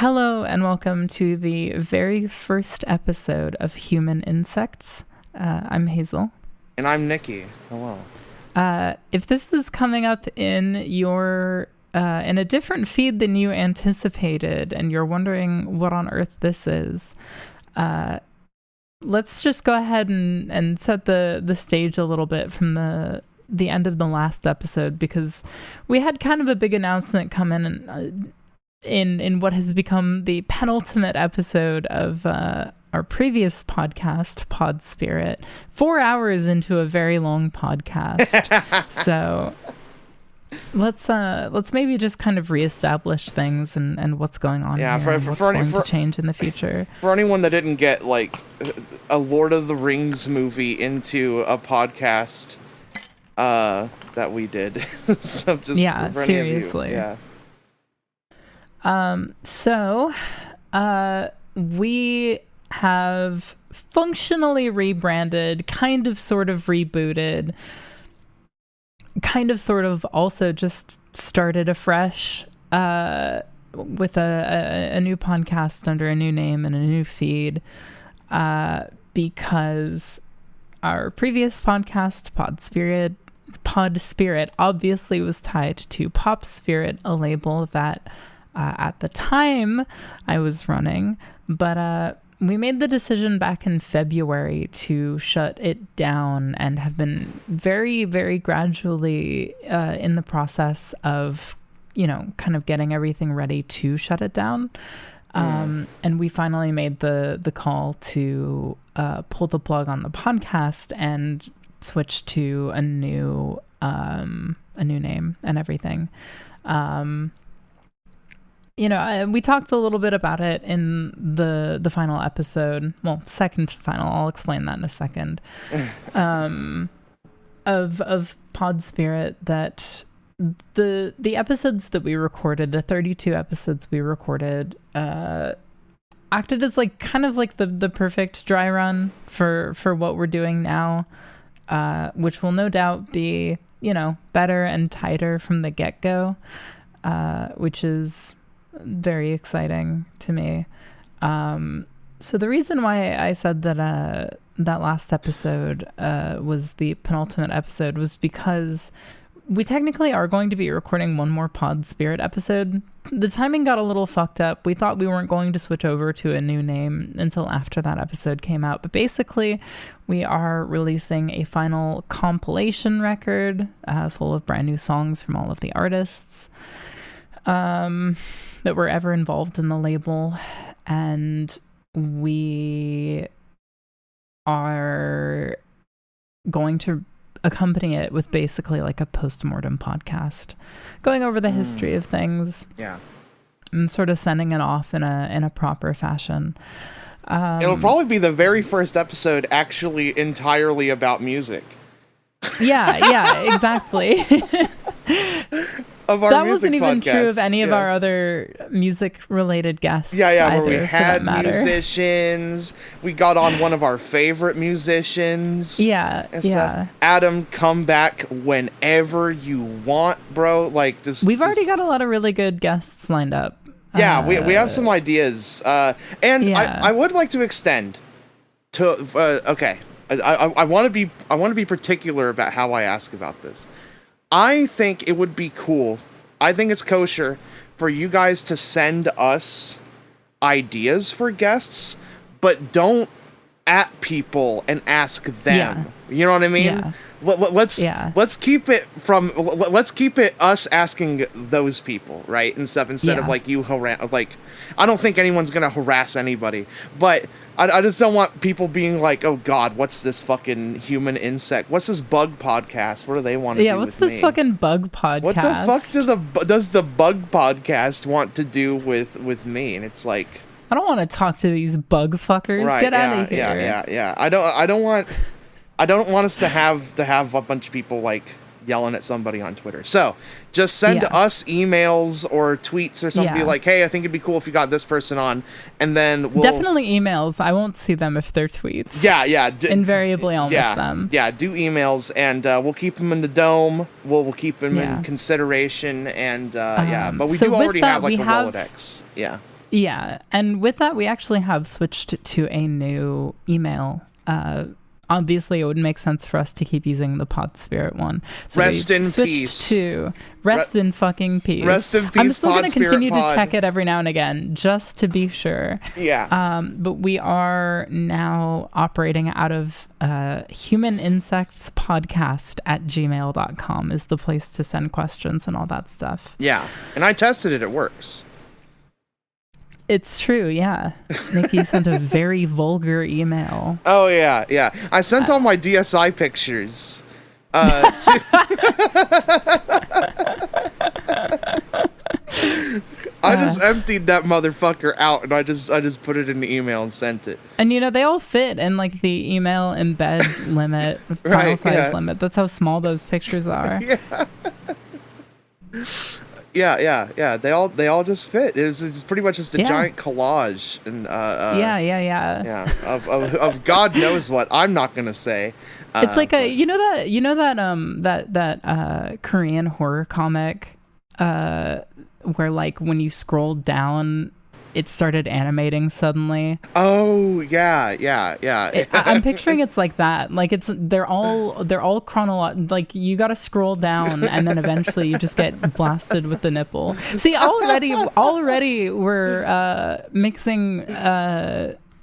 Hello and welcome to the very first episode of Human Insects. I'm Hazel. And I'm Nicky. Hello. If this is coming up in your in a different feed than you anticipated and you're wondering what on earth this is, let's just go ahead and set the stage a little bit from the end of the last episode, because we had kind of a big announcement come in what has become the penultimate episode of our previous podcast, Pod Spirit, 4 hours into a very long podcast. So let's maybe just kind of reestablish things and what's going on here, and what's going to change in the future. For anyone that didn't get like a Lord of the Rings movie into a podcast that we did. So just seriously. So we have functionally rebranded, kind of sort of rebooted, kind of sort of also just started afresh with a new podcast under a new name and a new feed, because our previous podcast, Pod Spirit, obviously was tied to Pop Spirit, a label that at the time I was running, but we made the decision back in February to shut it down and have been very, very gradually in the process of, kind of getting everything ready to shut it down. And we finally made the call to pull the plug on the podcast and switch to a new name and everything. We talked a little bit about it in the final episode. Well, second to final. I'll explain that in a second. Of Pod Spirit, that the episodes that we recorded, the 32 episodes we recorded, acted as kind of the perfect dry run for what we're doing now, which will no doubt be better and tighter from the get-go, which is very exciting to me. So the reason why I said that that last episode was the penultimate episode was because we technically are going to be recording one more Pod Spirit episode. The timing got a little fucked up. We thought we weren't going to switch over to a new name until after that episode came out. But basically, we are releasing a final compilation record full of brand new songs from all of the artists that were ever involved in the label. And we are going to accompany it with basically a post-mortem podcast, going over the history of things, and sort of sending it off in a proper fashion. It'll probably be the very first episode actually entirely about music. Yeah, exactly. Of our that music wasn't even podcast. True of any of our other music-related guests. Where we had musicians. We got on one of our favorite musicians. Yeah. Adam, come back whenever you want, bro. We've already got a lot of really good guests lined up. Yeah, we have some ideas. I would like to extend to. Okay, I want to be particular about how I ask about this. I think it would be cool. I think it's kosher for you guys to send us ideas for guests, but don't at people and ask them. Yeah. You know what I mean? Yeah. Let's keep it us asking those people, right? And stuff instead of you I don't think anyone's gonna harass anybody, but I just don't want people being like, oh God, what's this fucking human insect? What's this bug podcast? What do they want to do with me? Yeah, what's this fucking bug podcast? What the fuck does the bug podcast want to do with me? And it's like, I don't want to talk to these bug fuckers. Right, Get out of here. Yeah. I don't want us to have a bunch of people yelling at somebody on Twitter. So just send us emails or tweets or something. Be like, hey, I think it'd be cool if you got this person on, and then we'll definitely emails. I won't see them if they're tweets. Invariably I'll miss them. Do emails, and we'll keep them in the dome. We'll keep them in consideration, and but we do already have a Rolodex. Yeah, and with that, we actually have switched to a new email. Obviously, it would make sense for us to keep using the Pod Spirit one. So rest in peace. To rest in fucking peace. Rest in peace. I'm still going to continue to check it every now and again, just to be sure. Yeah. But we are now operating out of humaninsectspodcast at gmail.com is the place to send questions and all that stuff. Yeah, and I tested it. It works. It's true, yeah. Nicky sent a very vulgar email. Oh, yeah. I sent all my DSI pictures. I just emptied that motherfucker out, and I just put it in the email and sent it. And they all fit in like the email embed limit, file size limit. That's how small those pictures are. Yeah. They all just fit. It's pretty much just a giant collage, and of God knows what. I'm not gonna say. It's like that Korean horror comic, where like when you scroll down, it started animating suddenly. Oh yeah. I'm picturing it's like that. Like they're all chronological. Like you got to scroll down, and then eventually you just get blasted with the nipple. See, already we're mixing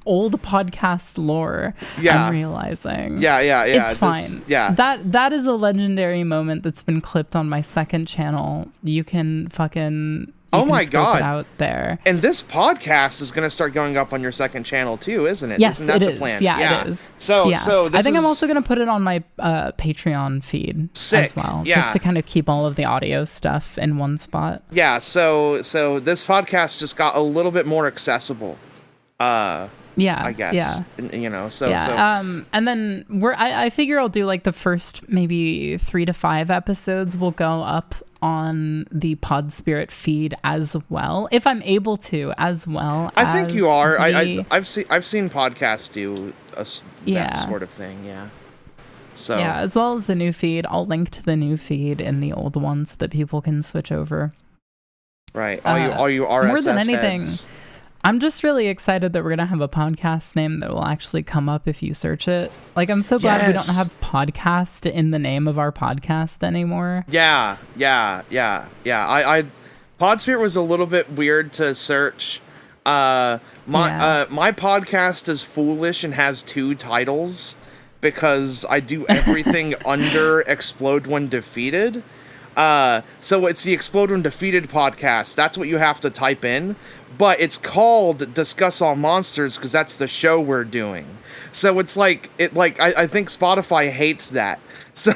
old podcast lore. Yeah, I'm realizing. Yeah. It's fine. That is a legendary moment that's been clipped on my second channel. You can fucking. Oh my God! It out there, and this podcast is going to start going up on your second channel too, isn't it? Yes, isn't that the is. Plan? Yeah, it is. So I think I'm also going to put it on my Patreon feed as well, just to kind of keep all of the audio stuff in one spot. Yeah. So this podcast just got a little bit more accessible. I guess. Yeah. And then I figure I'll do like the first maybe 3 to 5 episodes will go up on the Pod Spirit feed as well, if I'm able to, as well. I think you are. I've seen podcasts do that sort of thing. Yeah. So as well as the new feed. I'll link to the new feed in the old one so that people can switch over. Right. All you RSS more than anything. heads. I'm just really excited that we're going to have a podcast name that will actually come up if you search it. Like, I'm so glad we don't have podcast in the name of our podcast anymore. Yeah. Pod Spirit was a little bit weird to search. My podcast is foolish and has 2 titles because I do everything under Explode When Defeated. So it's the Explode When Defeated podcast. That's what you have to type in. But it's called Discuss All Monsters because that's the show we're doing. So it's I think Spotify hates that. So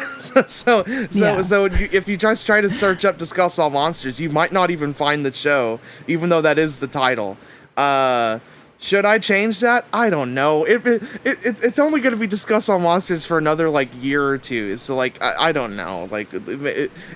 if you just try to search up Discuss All Monsters, you might not even find the show, even though that is the title. Should I change that? I don't know. It's only going to be Discuss All Monsters for another year or 2. So I don't know.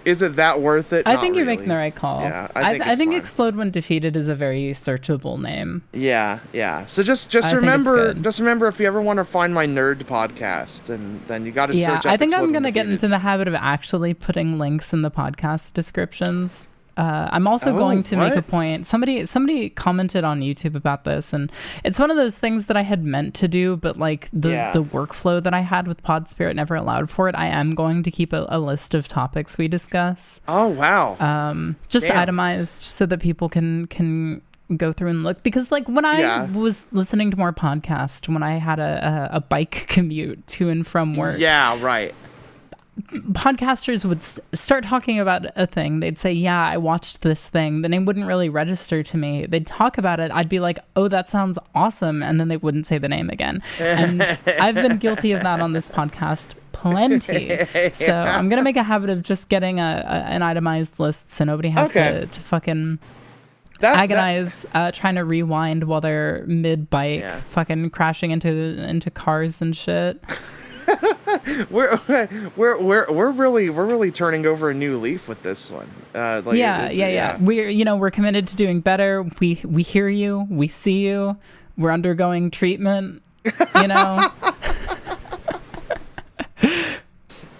Is it that worth it? I think you're making the right call. Yeah, I think Explode When Defeated is a very searchable name. Yeah. So just remember if you ever want to find my nerd podcast, and then you got to search. I think I'm going to get into the habit of actually putting links in the podcast descriptions. I'm also going to make a point. Somebody commented on YouTube about this, and it's one of those things that I had meant to do, but the workflow that I had with Pod Spirit never allowed for it. I am going to keep a list of topics we discuss. Oh wow! Just itemized so that people can go through and look, because when I was listening to more podcasts when I had a bike commute to and from work. Yeah, right. Podcasters would start talking about a thing. They'd say, yeah, I watched this thing. The name wouldn't really register to me. They'd talk about it. I'd be like, oh, that sounds awesome. And then they wouldn't say the name again. And I've been guilty of that on this podcast plenty. So I'm going to make a habit of just getting an itemized list so nobody has to fucking agonize trying to rewind while they're mid-bike fucking crashing into cars and shit. we're really turning over a new leaf with this one. We're committed to doing better. We hear you. We see you. We're undergoing treatment.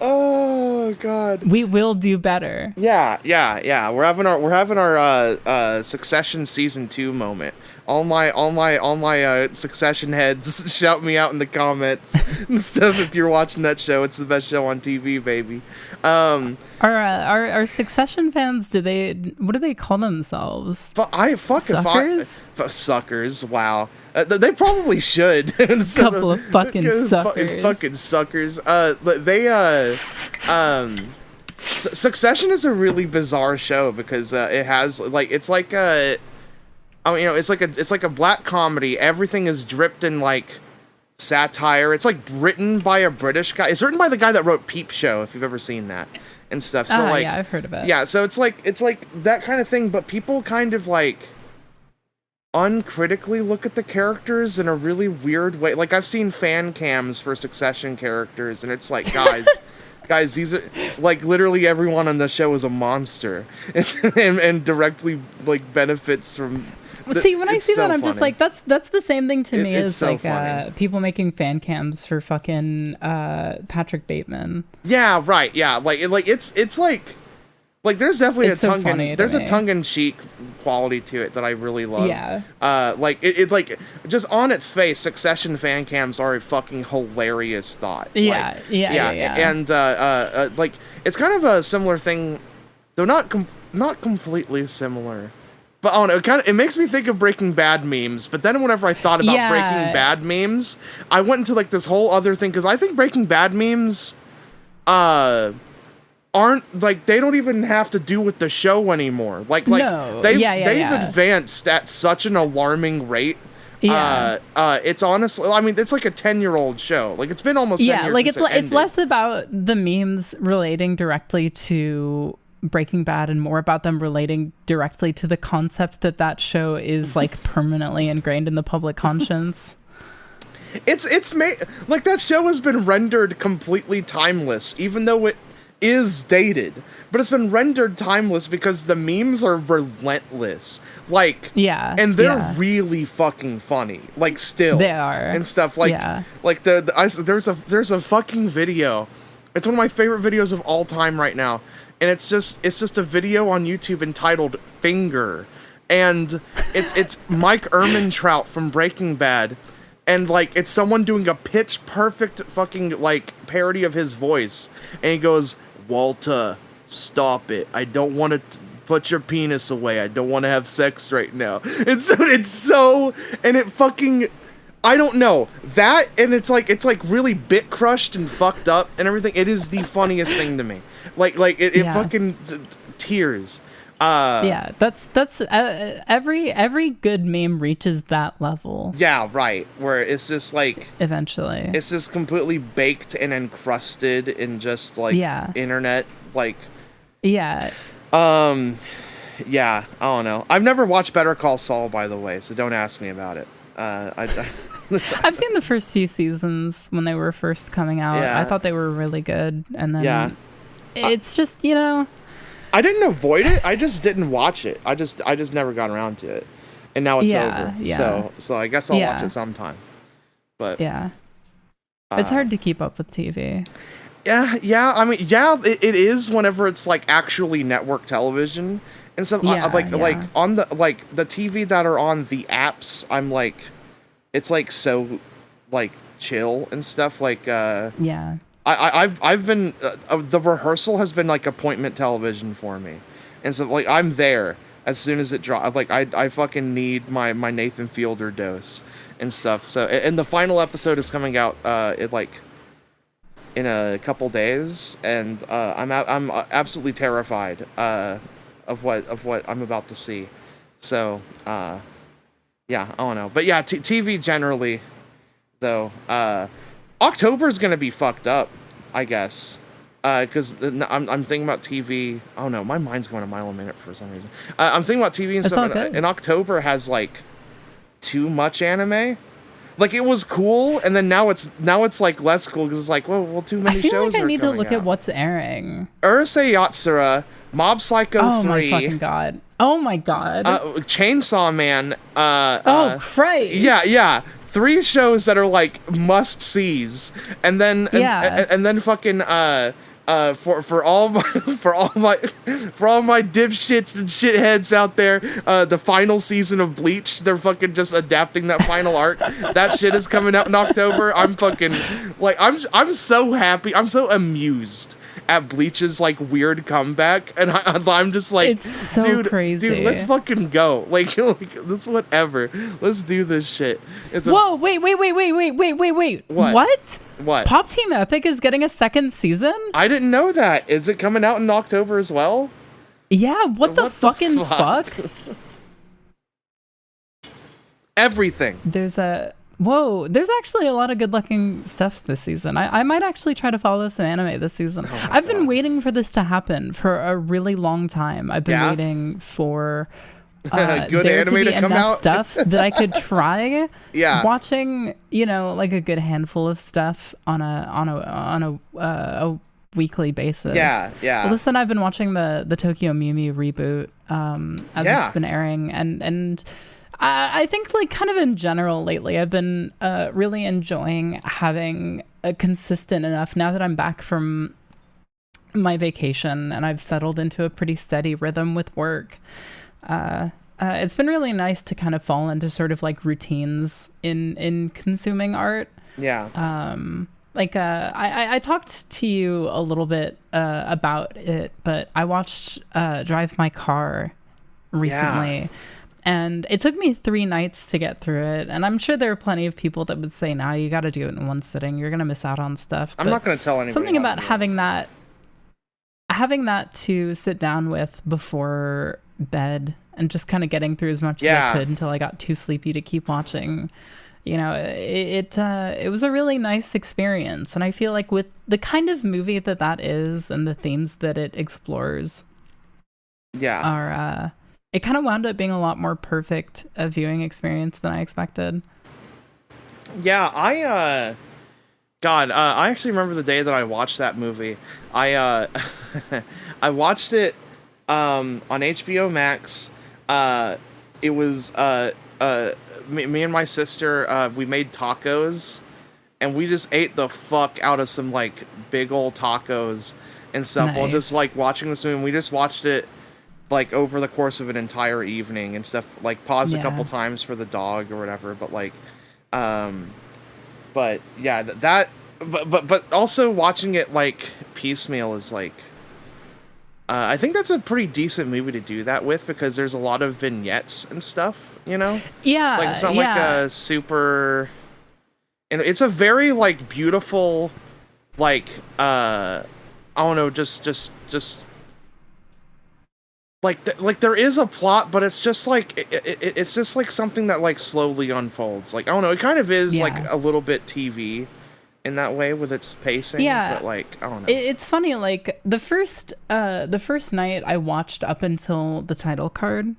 Oh Oh God. We will do better. Yeah. We're having our Succession season 2 moment. All my Succession heads shout me out in the comments and stuff. If you're watching that show, it's the best show on TV, baby. Are Succession fans? What do they call themselves? Suckers. Suckers. Wow. They probably should. Couple of fucking suckers. Fucking suckers. Succession is a really bizarre show because it has it's like a black comedy. Everything is dripped in like satire. It's like written by a British guy. It's written by the guy that wrote Peep Show, if you've ever seen that and stuff. So yeah, I've heard of it. Yeah, so it's like that kind of thing, but people kind of like uncritically look at the characters in a really weird way. Like I've seen fan cams for Succession characters, and it's like, guys, these are like literally everyone on the show is a monster, and directly like benefits from. See, when I see that, I'm just like, that's the same thing to me as so like people making fan cams for fucking Patrick Bateman. Yeah, right. Yeah, like it's like there's definitely a tongue-in-cheek quality to it that I really love. Yeah. Like it like just on its face, Succession fan cams are a fucking hilarious thought. Yeah. And like it's kind of a similar thing, though not completely similar. But I don't know, it makes me think of Breaking Bad memes. But then whenever I thought about Breaking Bad memes, I went into like this whole other thing because I think Breaking Bad memes, aren't like they don't even have to do with the show anymore. They've advanced at such an alarming rate. Yeah. It's honestly, I mean, it's like a 10-year-old show. Like it's been almost 10 years like since it's less about the memes relating directly to Breaking Bad and more about them relating directly to the concept that show is like permanently ingrained in the public conscience. It's made like that show has been rendered completely timeless, even though it is dated, but it's been rendered timeless because the memes are relentless. Like, and they're really fucking funny. Like, still they are and stuff. Like, like there's a fucking video. It's one of my favorite videos of all time right now. And it's just a video on YouTube entitled Finger, and it's Mike Ehrmantraut from Breaking Bad, and like it's someone doing a pitch perfect fucking like parody of his voice, and he goes, "Walter, stop it! I don't want to put your penis away. I don't want to have sex right now." It's so and it fucking. I don't know that, and it's like really bit crushed and fucked up and everything. It is the funniest thing to me. Like it fucking tears. That's every good meme reaches that level. Yeah, right. Where it's just like eventually it's just completely baked and encrusted in just like internet like. Yeah. I don't know. I've never watched Better Call Saul, by the way, so don't ask me about it. I've seen the first few seasons when they were first coming out. I thought they were really good, and then it's just I didn't avoid it. I just didn't watch it. I just never got around to it, and now it's over. So I guess I'll watch it sometime. But it's hard to keep up with TV. Yeah. I mean, it is whenever it's like actually network television. And stuff like on the like the TV that are on the apps, I'm like, it's like so like chill and stuff. Like I've been the rehearsal has been like appointment television for me, and so like I'm there as soon as it drops. Like I fucking need my Nathan Fielder dose and stuff. So and the final episode is coming out in a couple days, and I'm absolutely terrified of what I'm about to see. So I don't know, but TV generally though, October's gonna be fucked up, I guess, because I'm thinking about TV. Oh no, my mind's going a mile a minute for some reason. I'm thinking about TV and stuff, and October has like too much anime. Like it was cool, and then now it's like less cool because it's like, well, too many shows. I feel like I need to look at what's airing. Urusei Yatsura, Mob Psycho 3. Oh my fucking god! Oh my god! Chainsaw Man. Christ! Yeah. 3 shows that are like must sees, and then and then fucking for all my dipshits and shitheads out there, the final season of Bleach, they're fucking just adapting that final arc. That shit is coming out in October. I'm fucking like I'm so happy. I'm so amused at Bleach's like weird comeback, and I'm just like, it's so crazy. Dude, let's fucking go. Like let's whatever. Let's do this shit. Whoa, wait. What? Pop Team Epic is getting a second season? I didn't know that. Is it coming out in October as well? Yeah, what the fucking fuck? Everything. There's actually a lot of good looking stuff this season. I might actually try to follow some anime this season. I've been waiting for this to happen for a really long time. I've been waiting for good there anime to come out, stuff that I could try. Yeah, watching like a good handful of stuff on a weekly basis. Yeah. Listen, I've been watching the Tokyo Mew Mew reboot as it's been airing, and I think like kind of in general lately I've been really enjoying having a consistent enough, now that I'm back from my vacation and I've settled into a pretty steady rhythm with work. It's been really nice to kind of fall into sort of like routines in consuming art. Yeah. I talked to you a little bit about it, but I watched Drive My Car recently. Yeah. And it took me 3 nights to get through it. And I'm sure there are plenty of people that would say, nah, you got to do it in one sitting. You're going to miss out on stuff. I'm not going to tell anybody. Something about having that to sit down with before bed and just kind of getting through as much as I could until I got too sleepy to keep watching. It was a really nice experience. And I feel like with the kind of movie that is and the themes that it explores are... it kind of wound up being a lot more perfect a viewing experience than I expected. Yeah, I actually remember the day that I watched that movie. I watched it on HBO Max. It was me and my sister, we made tacos, and we just ate the fuck out of some like big old tacos and stuff while just like watching this movie. And we just watched it like over the course of an entire evening and stuff, like paused a couple times for the dog or whatever, but like but yeah, but also watching it like piecemeal is like I think that's a pretty decent movie to do that with, because there's a lot of vignettes and stuff, like it's not like a super, and it's a very like beautiful, like I don't know, just like there is a plot, but it's just like it's just like something that like slowly unfolds. Like I don't know, it kind of is like a little bit TV in that way with its pacing. Yeah, but like I don't know. It's funny. Like the first night I watched up until the title card,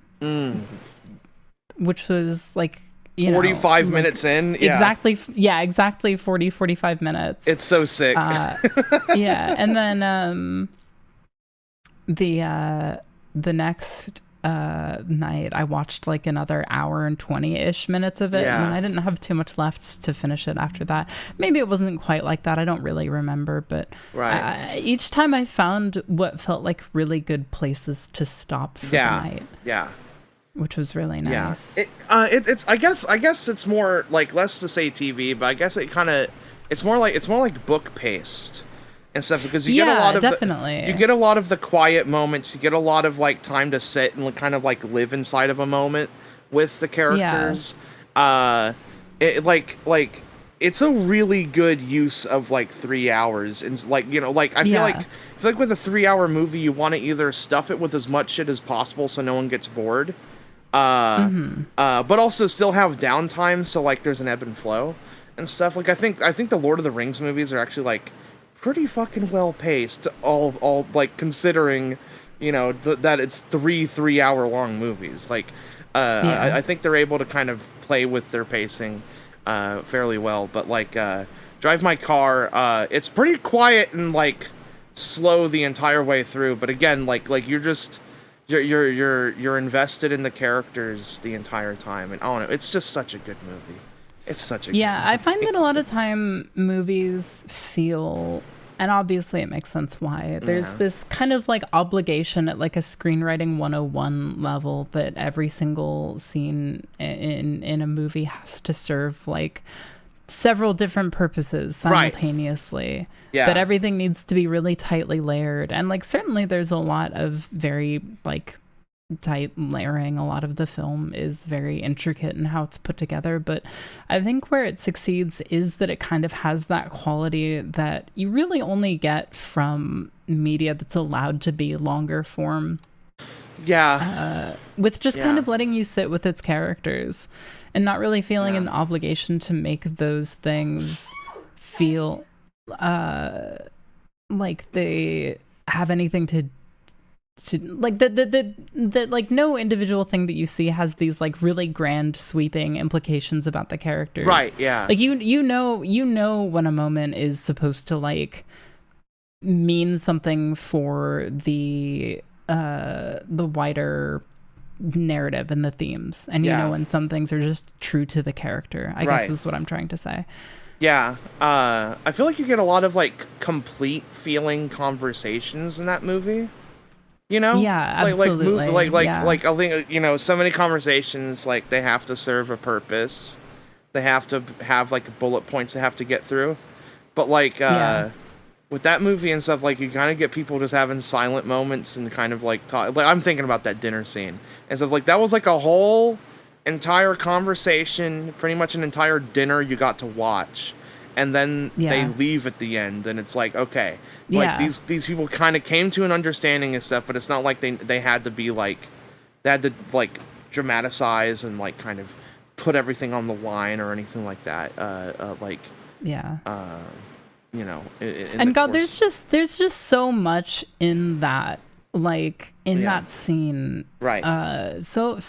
which was like 45 minutes in. Exactly. Yeah, exactly 45 minutes. It's so sick. And then the next night I watched like another hour and 20-ish minutes of it, and I didn't have too much left to finish it after that. Maybe it wasn't quite like that, I don't really remember, but each time I found what felt like really good places to stop for the night, which was really nice. It's I guess it's more like, less to say TV, but I guess it's more like book paced and stuff, because you get a lot of you get a lot of the quiet moments, you get a lot of like time to sit and kind of like live inside of a moment with the characters. It's a really good use of like 3 hours, and like I feel like with a 3-hour movie you want to either stuff it with as much shit as possible so no one gets bored, but also still have downtime, so like there's an ebb and flow and stuff. Like I think the Lord of the Rings movies are actually like pretty fucking well paced, all like considering that it's 3-hour long movies. Like I think they're able to kind of play with their pacing fairly well. But like Drive My Car, it's pretty quiet and like slow the entire way through, but again like you're invested in the characters the entire time, and I don't know, it's just such a good movie. It's such a good movie. I find that a lot of time movies feel and obviously it makes sense why. There's this kind of like obligation at like a screenwriting 101 level that every single scene in a movie has to serve like several different purposes simultaneously. Right. Yeah. That everything needs to be really tightly layered. And like certainly there's a lot of very like tight layering. A lot of the film is very intricate in how it's put together, but I think where it succeeds is that it kind of has that quality that you really only get from media that's allowed to be longer form. With just kind of letting you sit with its characters and not really feeling an obligation to make those things feel like they have anything to like that like no individual thing that you see has these like really grand sweeping implications about the characters. Right. Yeah. Like you know when a moment is supposed to like mean something for the wider narrative and the themes, and you know when some things are just true to the character. I guess is what I'm trying to say. Yeah. I feel like you get a lot of like complete feeling conversations in that movie. You know? Yeah, absolutely. Like I think, you know, so many conversations, like, they have to serve a purpose. They have to have, like, bullet points they have to get through. But, like, with that movie and stuff, like, you kind of get people just having silent moments and kind of, like, talk. Like, I'm thinking about that dinner scene. And stuff, like, that was, like, a whole entire conversation, pretty much an entire dinner you got to watch. And then they leave at the end, and it's like, okay, like these people kind of came to an understanding and stuff, but it's not like they had to be like, they had to like dramatize and like kind of put everything on the line or anything like that. You know, and God, there's just so much in that, like in that scene, right? So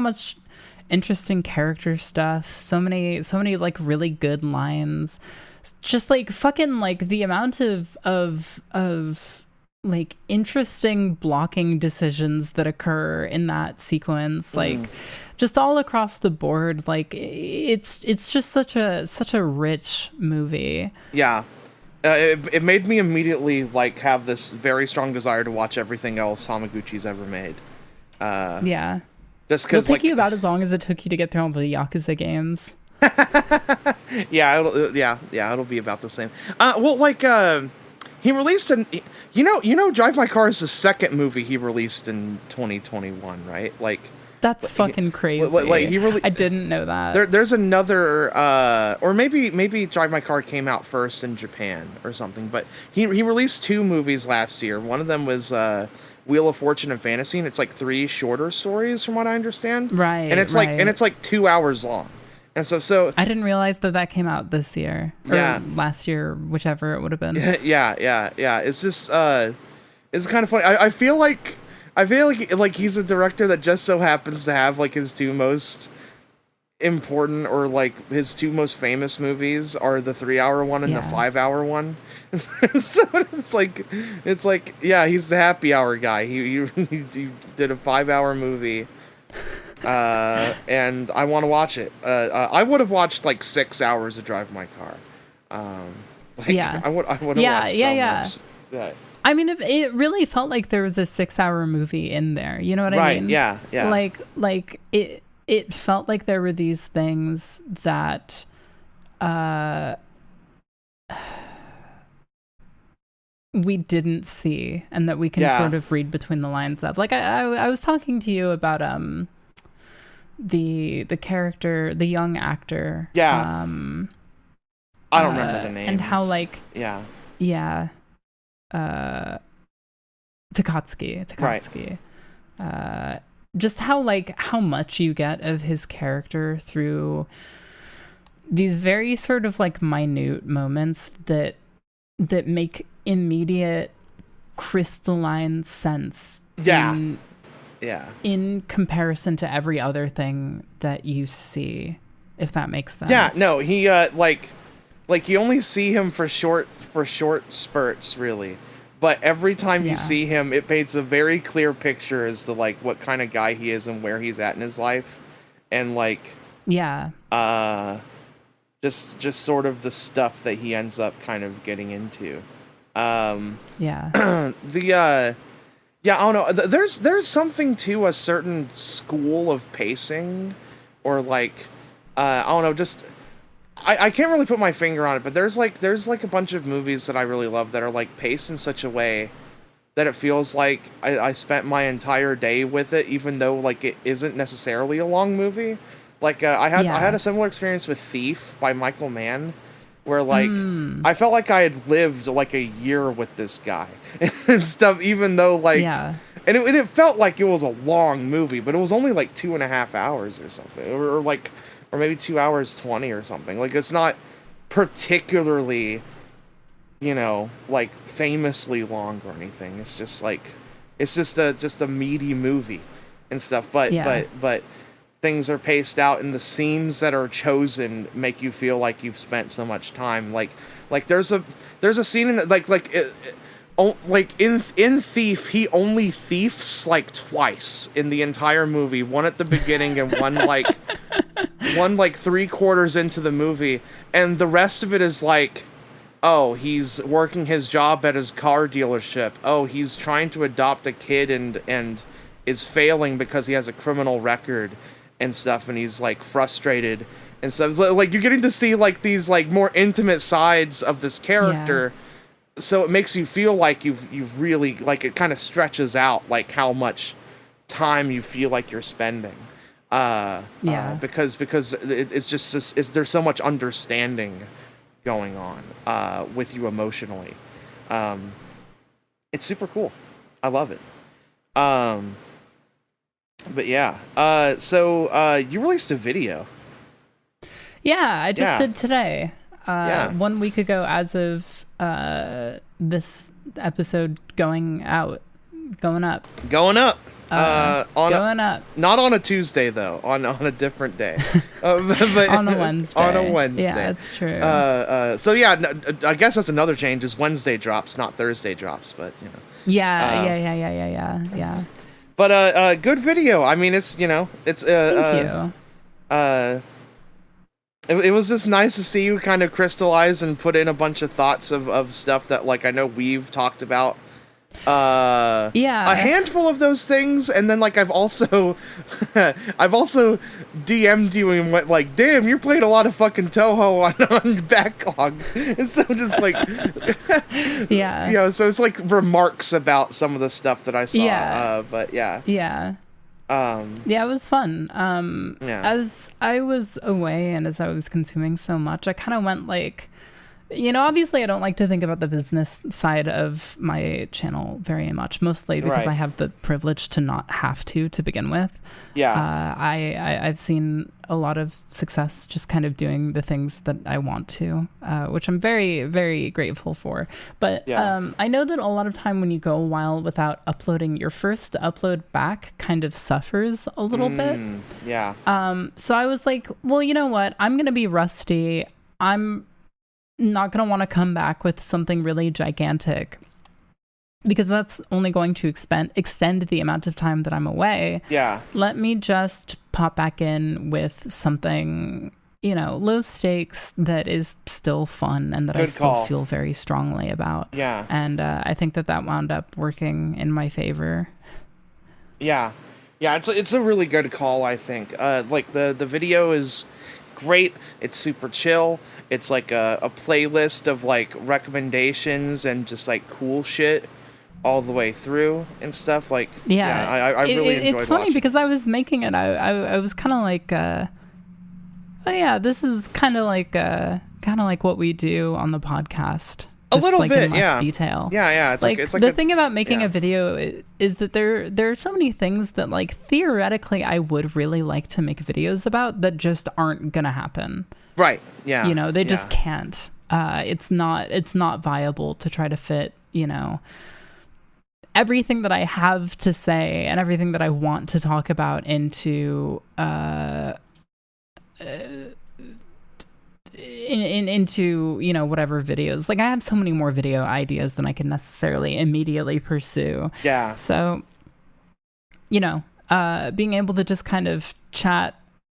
much interesting character stuff, so many like really good lines, just like fucking like the amount of like interesting blocking decisions that occur in that sequence, like just all across the board. Like it's just such a rich movie. It made me immediately like have this very strong desire to watch everything else Hamaguchi's ever made. Just because it'll take you about as long as it took you to get through all the Yakuza games. It'll be about the same. He released you know, Drive My Car is the second movie he released in 2021, right? Like, that's fucking crazy. I didn't know that. There's another, or maybe Drive My Car came out first in Japan or something. But he released 2 movies last year. One of them was Wheel of Fortune and Fantasy, and it's like 3 shorter stories from what I understand. Right. And it's like 2 hours long. And so I didn't realize that came out this year or last year, whichever it would have been. Yeah. It's just it's kind of funny. I feel like he's a director that just so happens to have like his 2 most important, or like his 2 most famous movies are the 3-hour one and the 5-hour one. So it's like he's the happy hour guy. He did a 5-hour movie. And I want to watch it. I would have watched like 6 hours of Drive My Car. I would have watched much. I mean, if it really felt like there was a 6-hour movie in there. You know what I mean? Yeah. Like it felt like there were these things that we didn't see and that we can sort of read between the lines of. Like I was talking to you about the character, the young actor. I don't remember the name. And how like Takatsuki. Right. Just how much you get of his character through these very sort of like minute moments that make immediate crystalline sense. In comparison to every other thing that you see, if that makes sense. Yeah, no, he like you only see him for short spurts, really. But every time you see him, it paints a very clear picture as to like what kind of guy he is and where he's at in his life. And like just sort of the stuff that he ends up kind of getting into. Yeah. Yeah, I don't know. There's something to a certain school of pacing, or like, I don't know, just I can't really put my finger on it, but there's like a bunch of movies that I really love that are like paced in such a way that it feels like I spent my entire day with it, even though like it isn't necessarily a long movie. Like I had a similar experience with Thief by Michael Mann, where like I felt like I had lived like a year with this guy and stuff, even though like and it felt like it was a long movie, but it was only like 2.5 hours or something, or maybe 2 hours 20 or something. Like it's not particularly, like famously long or anything. It's just like it's just a meaty movie and stuff. But things are paced out, and the scenes that are chosen make you feel like you've spent so much time. Like there's a scene in in Thief, he only thiefs like twice in the entire movie. One at the beginning and one like 3/4 into the movie, and the rest of it is like, oh, he's working his job at his car dealership. Oh, he's trying to adopt a kid and is failing because he has a criminal record and stuff, and he's like frustrated and stuff. Like you're getting to see like these like more intimate sides of this character, so it makes you feel like you've really, like, it kind of stretches out like how much time you feel like you're spending. Because it's just there's so much understanding going on with you emotionally. It's super cool. I love it. But yeah, so you released a video. Yeah, I just did today. 1 week ago, as of this episode going up. Going up. Not on a Tuesday though. On a different day. But on a Wednesday. On a Wednesday. Yeah, that's true. So yeah, I guess that's another change. Is Wednesday drops, not Thursday drops. But Yeah. But good video. I mean, it's it's Thank you. It was just nice to see you kind of crystallize and put in a bunch of thoughts of stuff that, like, I know we've talked about. A handful of those things, and then like I've also DM'd you and went like, damn, you're playing a lot of fucking Toho on Backlogged. And so just like so it's like remarks about some of the stuff that I saw. It was fun. As I was away and as I was consuming so much, I kind of went like, obviously I don't like to think about the business side of my channel very much, mostly because I have the privilege to not have to begin with. I've seen a lot of success just kind of doing the things that I want to, which I'm very, very grateful for. But I know that a lot of time when you go a while without uploading, your first upload back kind of suffers a little bit. So I was like, well, you know what? I'm going to be rusty. I'm not going to want to come back with something really gigantic, because that's only going to extend the amount of time that I'm away. Let me just pop back in with something, low stakes that is still fun and that I still feel very strongly about. And I think that wound up working in my favor. It's a really good call, I think. Like the video is great. It's super chill. It's like a playlist of like recommendations and just like cool shit all the way through and stuff. Like I really enjoyed it's funny watching. Because I was making it, I was kind of like oh yeah, this is kind of like what we do on the podcast. A little like bit, in less detail. It's like the thing about making a video is that there are so many things that, like, theoretically I would really like to make videos about that just aren't gonna happen. Right. Yeah. They just can't. It's not viable to try to fit, everything that I have to say and everything that I want to talk about into into whatever videos. Like, I have so many more video ideas than I can necessarily immediately pursue. So being able to just kind of chat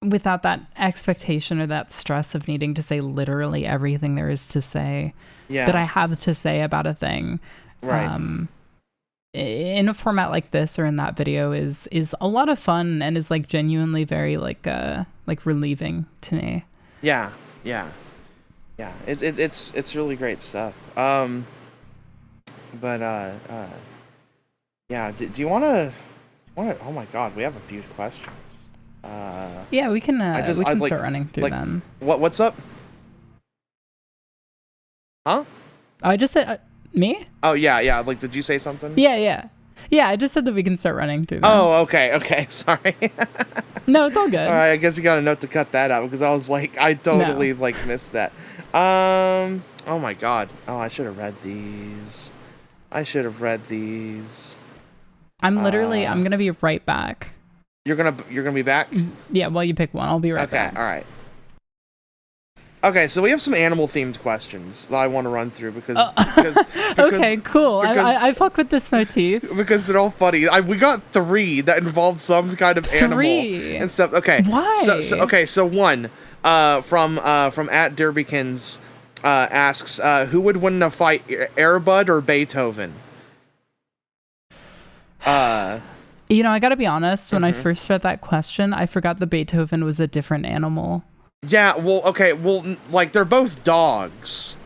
without that expectation or that stress of needing to say literally everything there is to say that I have to say about a thing. Right. In a format like this or in that video is a lot of fun and is like genuinely very like relieving to me. Yeah. It's really great stuff. Yeah. Do you want to? Oh my God, we have a few questions. Yeah, we can. We can start running through them. What's up? Huh? I just said me. Oh yeah. Like, did you say something? Yeah. I just said that we can start running through them. Oh, okay. Sorry. No, it's all good. All right, I guess you got a note to cut that out because I was like, I totally missed that. Oh my God. Oh, I should have read these. I'm gonna be right back. You're gonna be back? Yeah, well, you pick one. I'll be right back. Okay, all right. Okay, so we have some animal-themed questions that I want to run through because okay, cool. I fuck with this motif because they're all funny. We got 3 that involved some kind of animal and stuff. Okay, why? So one from @Jrpg asks, who would win in a fight, Air Bud or Beethoven? I gotta be honest. When I first read that question, I forgot that Beethoven was a different animal. Yeah, well, okay, like they're both dogs,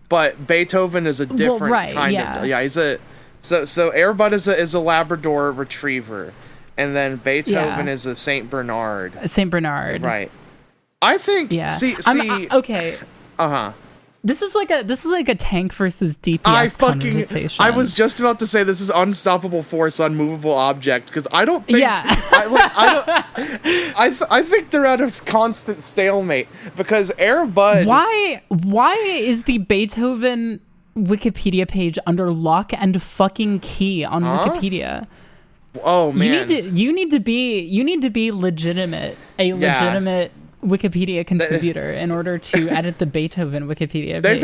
but Beethoven is a different kind of. Yeah, he's a so Air Bud is a Labrador Retriever, and then Beethoven is a Saint Bernard. Right. I think. Yeah. See. Okay. This is like a tank versus DPS conversation. I was just about to say this is unstoppable force, unmovable object because I don't think. Yeah. I think they're at a constant stalemate because Air Bud. Why is the Beethoven Wikipedia page under lock and fucking key on Wikipedia? Oh man. You need to be legitimate. Legitimate Wikipedia contributor in order to edit the Beethoven Wikipedia page.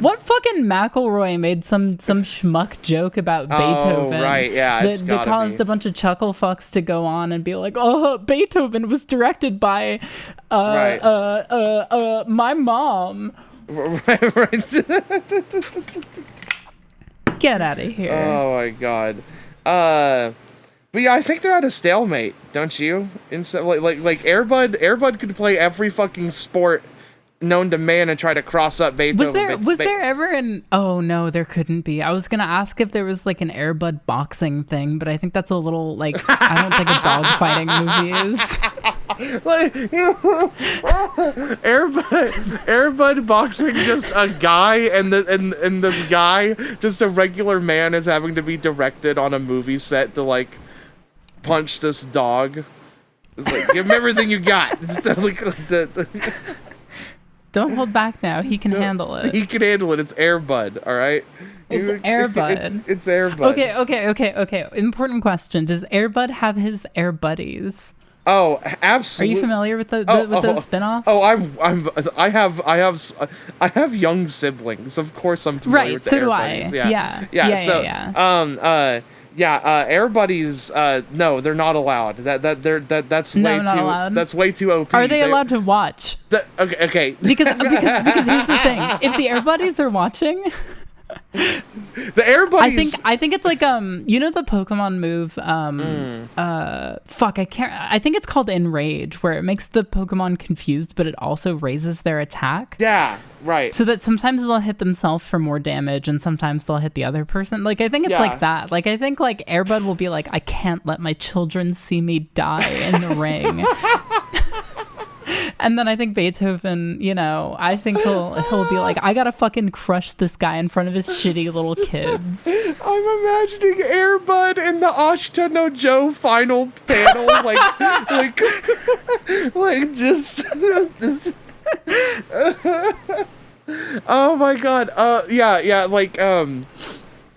What fucking McElroy made some schmuck joke about Beethoven? Oh, right, yeah, that caused a bunch of chuckle fucks to go on and be like, oh, Beethoven was directed by my mom. Right. Get out of here. Oh my God. But yeah, I think they're at a stalemate, don't you? Like Air Bud could play every fucking sport known to man and try to cross up Beethoven. Was there ever an... Oh, no, there couldn't be. I was going to ask if there was like an Air Bud boxing thing, but I think that's a little like... I don't think a dog fighting movie is. Air Bud boxing just a guy and this guy, just a regular man, is having to be directed on a movie set to like punch this dog. It's like, give him everything you got. Don't hold back now. He can handle it. He can handle it. It's Air Bud, all right? It's Air Bud. It's Air Bud. Okay. Important question. Does Air Bud have his Air Buddies? Oh, absolutely. Are you familiar with those spin-offs? Oh, I have young siblings. Of course I'm familiar with the Air Buddies. Air Buddies, no, they're not allowed. That's way too OP. Are they allowed to watch? Okay. Because here's the thing. If the Air Buddies are watching, the Air Buddies. I think it's like the Pokemon move I think it's called Enrage, where it makes the Pokemon confused, but it also raises their attack. Yeah, right. So that sometimes they'll hit themselves for more damage, and sometimes they'll hit the other person. Like I think it's like that. Like I think like Air Bud will be like, I can't let my children see me die in the ring. And then I think Beethoven, I think he'll be like, I gotta fucking crush this guy in front of his shitty little kids. I'm imagining Air Bud in the Ashita no Joe final panel, just oh my God.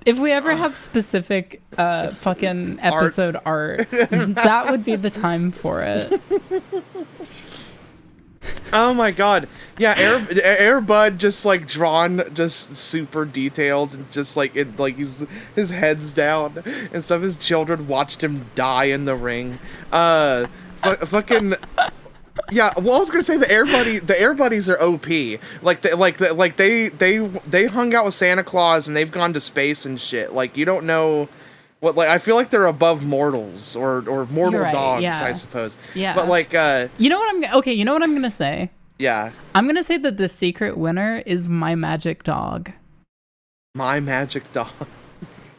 If we ever have specific fucking episode art, that would be the time for it. Oh my God. Yeah, Air Bud just like drawn just super detailed and just like his head's down and some of his children watched him die in the ring. Fucking Yeah, well, I was gonna say the Air Buddies are OP. They hung out with Santa Claus and they've gone to space and shit. Like, you don't know what, like, I feel like they're above mortals or mortal dogs, I suppose. Yeah. But like, you know what I'm gonna say? Yeah. I'm gonna say that the secret winner is My Magic Dog. My Magic Dog.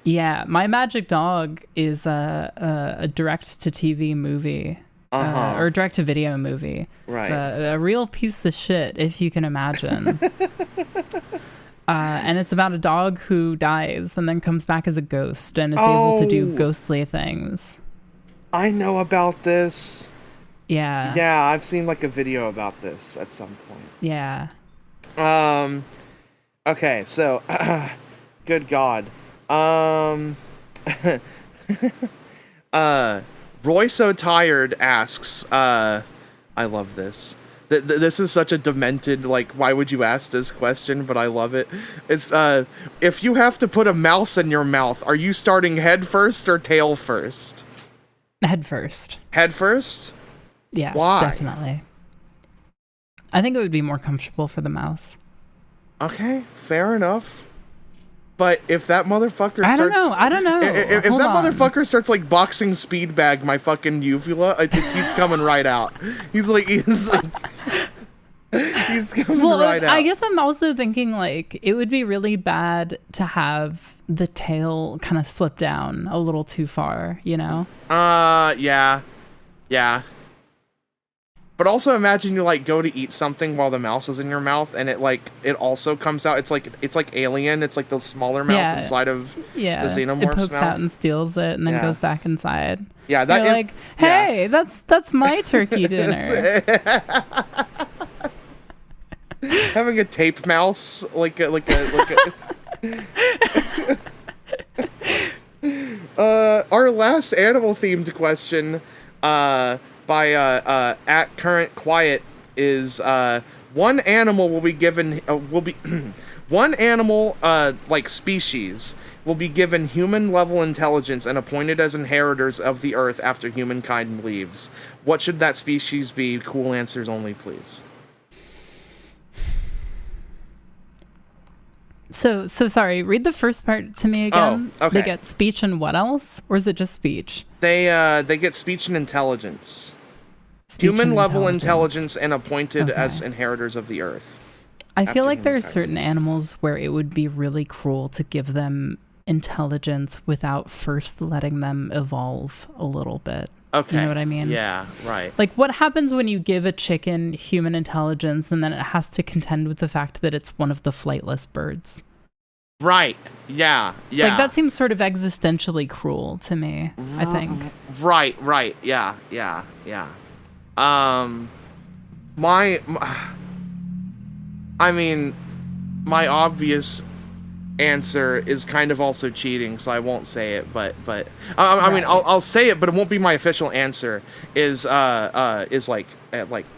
Yeah, My Magic Dog is a direct-to-TV movie. Or direct-to-video movie. Right. It's a real piece of shit, if you can imagine. And it's about a dog who dies and then comes back as a ghost and is able to do ghostly things. I know about this. Yeah. Yeah, I've seen like a video about this at some point. Yeah. Okay, so good God. Roy So Tired asks, I love this. This is such a demented, like, why would you ask this question? But I love it. It's, if you have to put a mouse in your mouth, are you starting head first or tail first? Head first. Head first? Yeah. Why? Definitely. I think it would be more comfortable for the mouse. Okay, fair enough. But if that motherfucker I don't know. If that motherfucker starts like boxing speed bag my fucking uvula, he's coming right out. He's coming right out. I guess I'm also thinking like it would be really bad to have the tail kind of slip down a little too far, you know? Yeah. But also imagine you like go to eat something while the mouse is in your mouth and it also comes out. It's like Alien. It's like the smaller mouth inside of the xenomorph's it pokes mouth. Out and steals it and then goes back inside. Yeah, You're hey, that's my turkey dinner. Having a tape mouse our last animal themed question by at current quiet is one animal will be given one animal like species will be given human level intelligence and appointed as inheritors of the earth after humankind leaves. What should that species be? Cool answers only, please. So sorry, read the first part to me again. Oh, okay. They get speech and what else? Or is it just speech? They get speech and intelligence. Speech Human and level intelligence and appointed Okay. as inheritors of the earth. I feel like there are humankind certain leaves. animals where it would be really cruel to give them intelligence without first letting them evolve a little bit. Okay. You know what I mean? Yeah, right. Like, what happens when you give a chicken human intelligence and then it has to contend with the fact that it's one of the flightless birds? Right. Yeah. Like, that seems sort of existentially cruel to me, I think. Right. Yeah. My obvious answer is kind of also cheating, so I won't say it, but I mean, I'll say it, but it won't be my official answer. Is like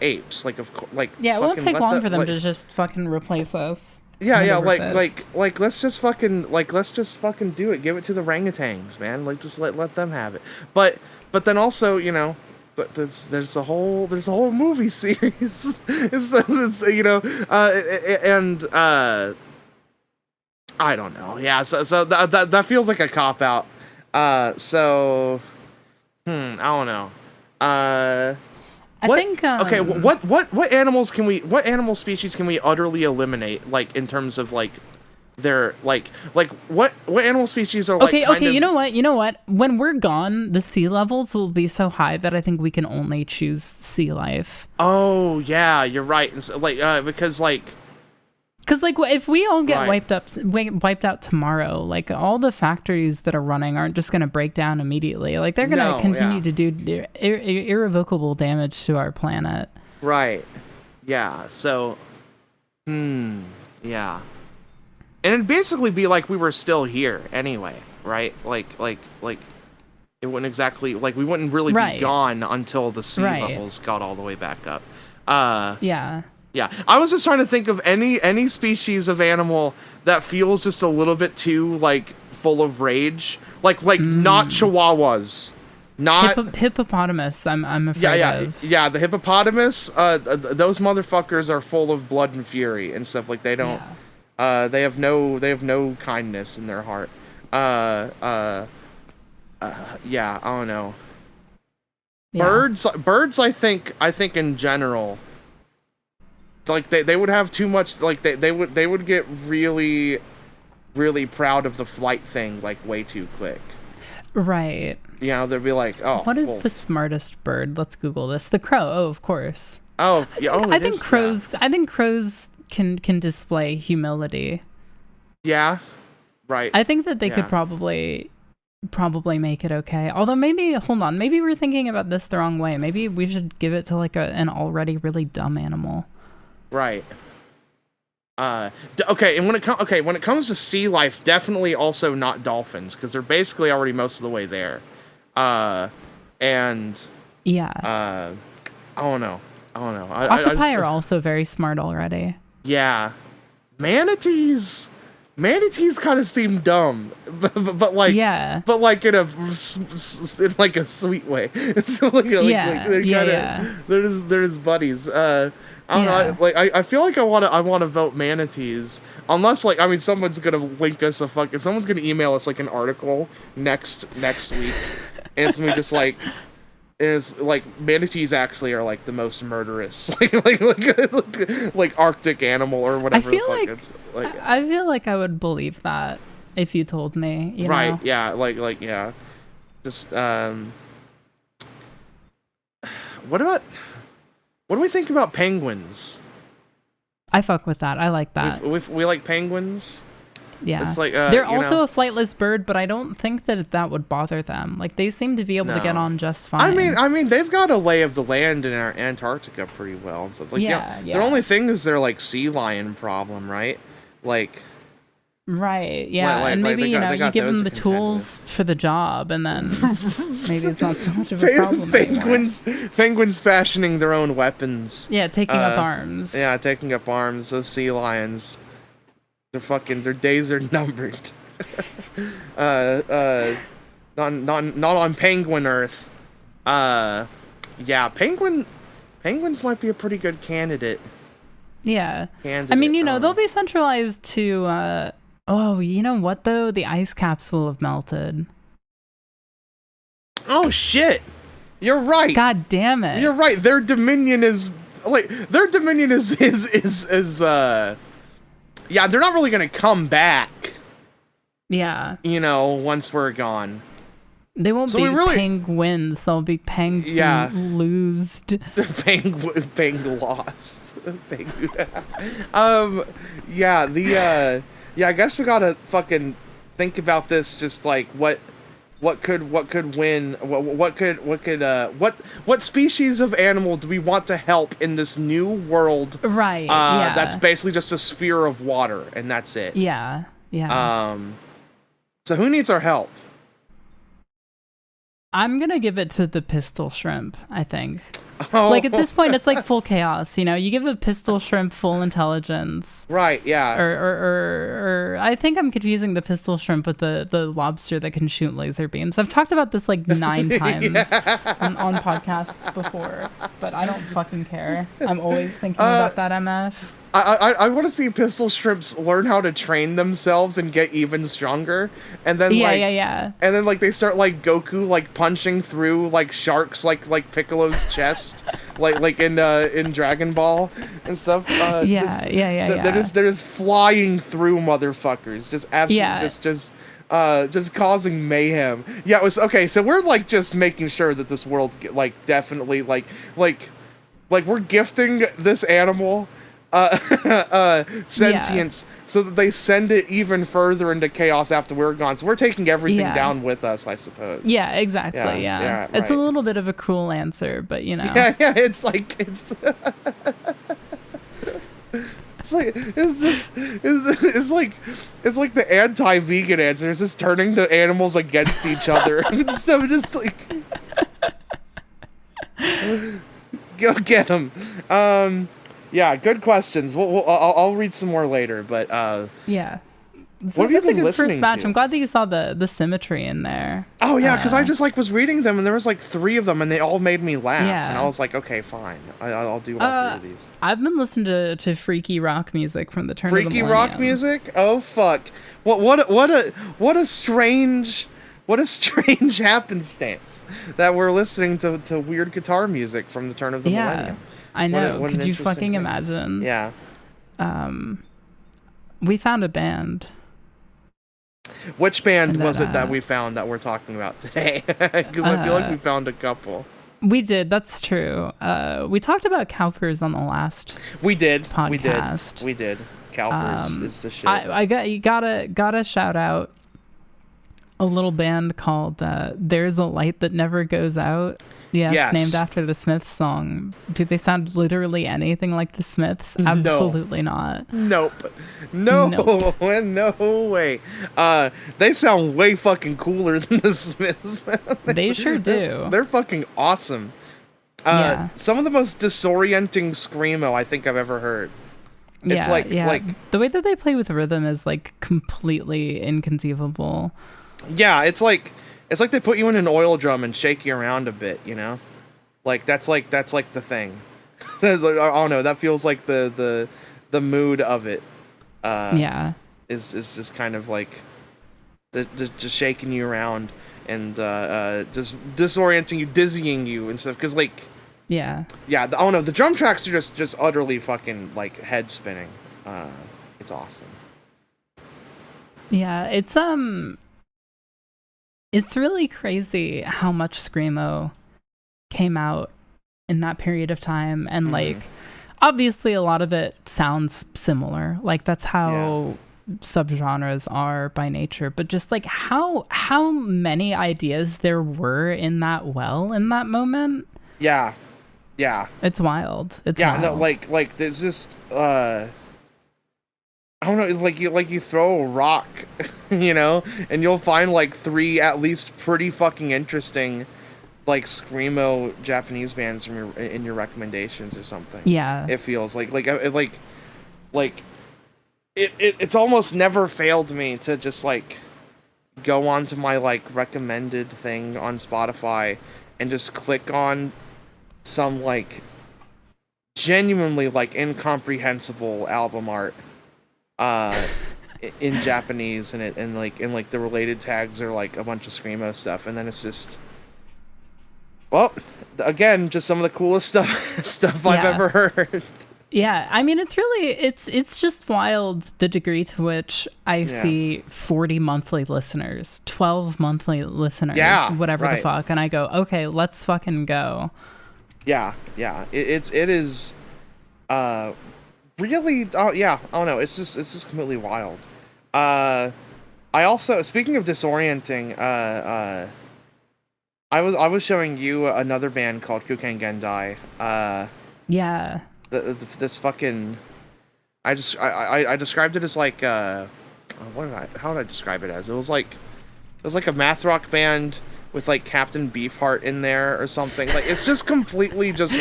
apes, like of course, like yeah, it won't take long for them to just fucking replace us. Yeah, like let's just fucking do it. Give it to the orangutans, man. Like just let them have it. But then also, you know, there's a whole movie series. I don't know. Yeah, so that feels like a cop out. I don't know. I think okay, what animal species can we utterly eliminate, like in terms of like their like what animal species are like okay, you know what, when we're gone the sea levels will be so high that I think we can only choose sea life. Oh yeah, you're right. And so, because if we all get wiped out tomorrow, like all the factories that are running aren't just going to break down immediately. Like they're going to continue to do irrevocable damage to our planet. Right. Yeah. So, yeah. And it'd basically be like we were still here anyway, right? Like it wouldn't exactly, like we wouldn't really be gone until the sea levels got all the way back up. Yeah. Yeah, I was just trying to think of any species of animal that feels just a little bit too like full of rage, like not chihuahuas. Not hippopotamus. I'm afraid of. Yeah. The hippopotamus. Those motherfuckers are full of blood and fury and stuff. Like they don't. Yeah. They have no kindness in their heart. Yeah. I don't know. Yeah. Birds. I think in general. Like they would have too much. Like they would get really, really proud of the flight thing like way too quick. Right. You know, they'd be like, "Oh, what is the smartest bird?" Let's Google this. The crow. Oh, of course. Oh, yeah. I think crows. Yeah. I think crows can display humility. Yeah. Right. I think that they could probably make it okay. Although maybe, hold on, maybe we're thinking about this the wrong way. Maybe we should give it to like an already really dumb animal. Right. Okay, and when it comes to sea life, definitely also not dolphins, because they're basically already most of the way there. And yeah. I don't know. Octopi are also very smart already. Yeah. Manatees kind of seem dumb, but like in a sweet way. It's they're just buddies. I don't know. I feel like I want to vote manatees, unless someone's gonna email us like an article next week, and it's gonna be just like. Is like manatees actually are like the most murderous like Arctic animal or whatever. I feel like I would believe that if you told me. You know? Yeah. Yeah. Just what do we think about penguins? I fuck with that. I like that. We like penguins. Yeah, it's like, they're also a flightless bird, but I don't think that would bother them. Like they seem to be able to get on just fine. I mean, they've got a lay of the land in Antarctica pretty well and stuff. Like, yeah. Their only thing is their like sea lion problem, right? Like, right, yeah, and maybe you give them the tools for the job, and then maybe it's not so much of a problem. Penguins fashioning their own weapons. Yeah, taking up arms. Yeah, taking up arms. Those sea lions. Their days are numbered. Not on Penguin Earth. Yeah, penguins might be a pretty good candidate. Yeah. I mean, they'll be centralized to oh, you know what though? The ice caps will have melted. Oh shit. You're right. God damn it. You're right. Their dominion is yeah, they're not really going to come back. Yeah. Once we're gone. They won't be penguins. They'll be lost. I guess we got to fucking think about this, just like what could win? What species of animal do we want to help in this new world? Right. That's basically just a sphere of water, and that's it. Yeah. So who needs our help? I'm gonna give it to the pistol shrimp, I think. Oh. Like at this point, it's like full chaos. You give a pistol shrimp full intelligence, right? Yeah. Or I think I'm confusing the pistol shrimp with the lobster that can shoot laser beams. I've talked about this like 9 times on podcasts before, but I don't fucking care. I'm always thinking about that MF. I want to see pistol shrimps learn how to train themselves and get even stronger, and then and then they start like Goku punching through sharks like Piccolo's chest like in Dragon Ball and stuff. They're just flying through motherfuckers, just absolutely just causing mayhem. Yeah, it was okay. So we're just making sure that this world definitely we're gifting this animal sentience so that they send it even further into chaos after we're gone. So we're taking everything down with us, I suppose. Yeah, exactly. Yeah. It's a little bit of a cruel answer, but Yeah, it's like it's it's like the anti-vegan answer. It's just turning the animals against each other. So just go get them. Yeah, good questions. I'll read some more later, but yeah. What have you been That's a good listening first batch. to? I'm glad that you saw the symmetry in there. Oh yeah, because I just like was reading them and there was like 3 of them and they all made me laugh. Yeah. And I was like, okay, fine, I'll do all 3 of these. I've been listening to freaky rock music from the turn of the millennium. Freaky rock music? Oh fuck! What a strange happenstance that we're listening to weird guitar music from the turn of the millennium. I know. What Could you fucking imagine? Yeah. We found a band. Which band was it that we found that we're talking about today? Because I feel like we found a couple. We did. That's true. We talked about Cowpers on the last. We did. Podcast. We did. Cowpers is the shit. You gotta shout out a little band called "There's a Light That Never Goes Out." Yes, named after the Smiths song. Do they sound literally anything like the Smiths? Absolutely not. Nope. No way. They sound way fucking cooler than the Smiths. They sure do. They're fucking awesome. Some of the most disorienting screamo I think I've ever heard. It's like the way that they play with rhythm is like completely inconceivable. Yeah, it's like they put you in an oil drum and shake you around a bit, you know? That's like the thing. There's like, I don't know, that feels like the mood of it. Is just kind of like just shaking you around and just disorienting you, dizzying you and stuff. Cause like I don't know, the drum tracks are just utterly fucking like head spinning. It's awesome. Yeah, it's really crazy how much screamo came out in that period of time, and like obviously a lot of it sounds similar. Like that's how subgenres are by nature, but just like how many ideas there were in that moment. Yeah. It's wild. It's wild. No, like there's just I don't know, like you throw a rock, you know, and you'll find like 3 at least pretty fucking interesting like screamo Japanese bands in your recommendations or something. Yeah. It feels it's almost never failed me to just like go onto my like recommended thing on Spotify and just click on some like genuinely like incomprehensible album art in Japanese, and the related tags are like a bunch of screamo stuff, and then it's just, well, again, just some of the coolest stuff I've ever heard. Yeah, I mean, it's really it's just wild the degree to which I see 40 monthly listeners, 12 monthly listeners, whatever the fuck, and I go, okay, let's fucking go. Yeah, it is really, I don't know, it's just completely wild. I also, speaking of disorienting, I was showing you another band called Kuukan gendai. This fucking, I described it as like how did I describe it as? It was like a math rock band with like Captain Beefheart in there or something. Like it's just completely just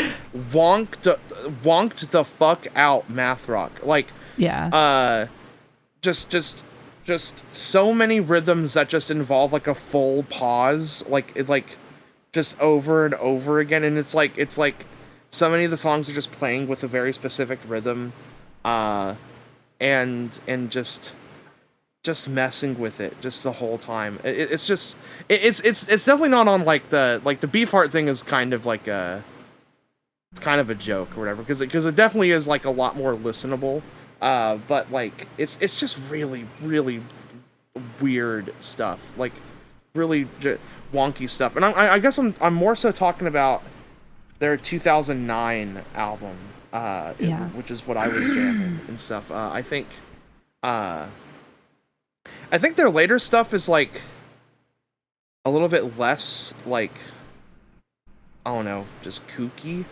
wonked the fuck out math rock. Like just so many rhythms that just involve like a full pause, like just over and over again, and it's like so many of the songs are just playing with a very specific rhythm, and just messing with it just the whole time. It's definitely not on like the Beefheart thing is kind of like it's kind of a joke or whatever, because it definitely is like a lot more listenable, but like it's just really really weird stuff, like really wonky stuff. And I guess I'm more so talking about their 2009 album, which is what I was jamming and stuff. I think their later stuff is like a little bit less like, I don't know, just kooky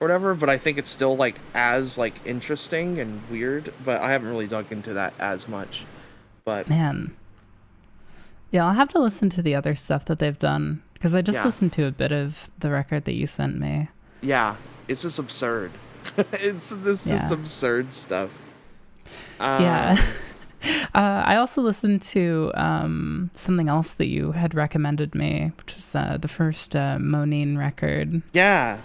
or whatever, but I think it's still like as like interesting and weird, but I haven't really dug into that as much. But man, yeah, I'll have to listen to the other stuff that they've done, because I just listened to a bit of the record that you sent me. Yeah, it's just absurd. It's just absurd stuff. I also listened to something else that you had recommended me, which is the first moneen record. Yeah.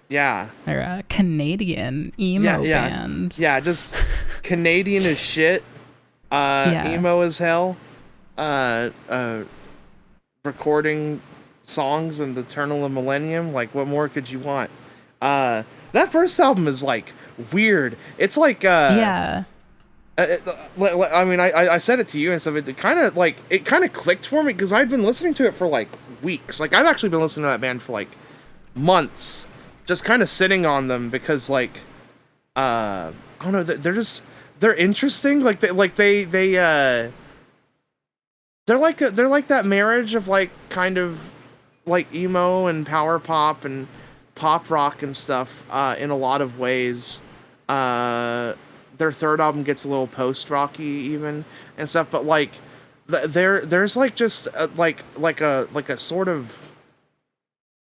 They're a Canadian emo band. Yeah, just Canadian as shit. Emo as hell. Recording songs in the turn of the millennium. Like, what more could you want? That first album is like weird. It's like I mean, I said it to you and stuff. It kind of clicked for me because I'd been listening to it for like weeks. Like, I've actually been listening to that band for like months, just kind of sitting on them because like I don't know, they're interesting. They're like that marriage of like kind of like emo and power pop and pop rock and stuff in a lot of ways. Their third album gets a little post-rocky even and stuff, but like there's like just like a sort of,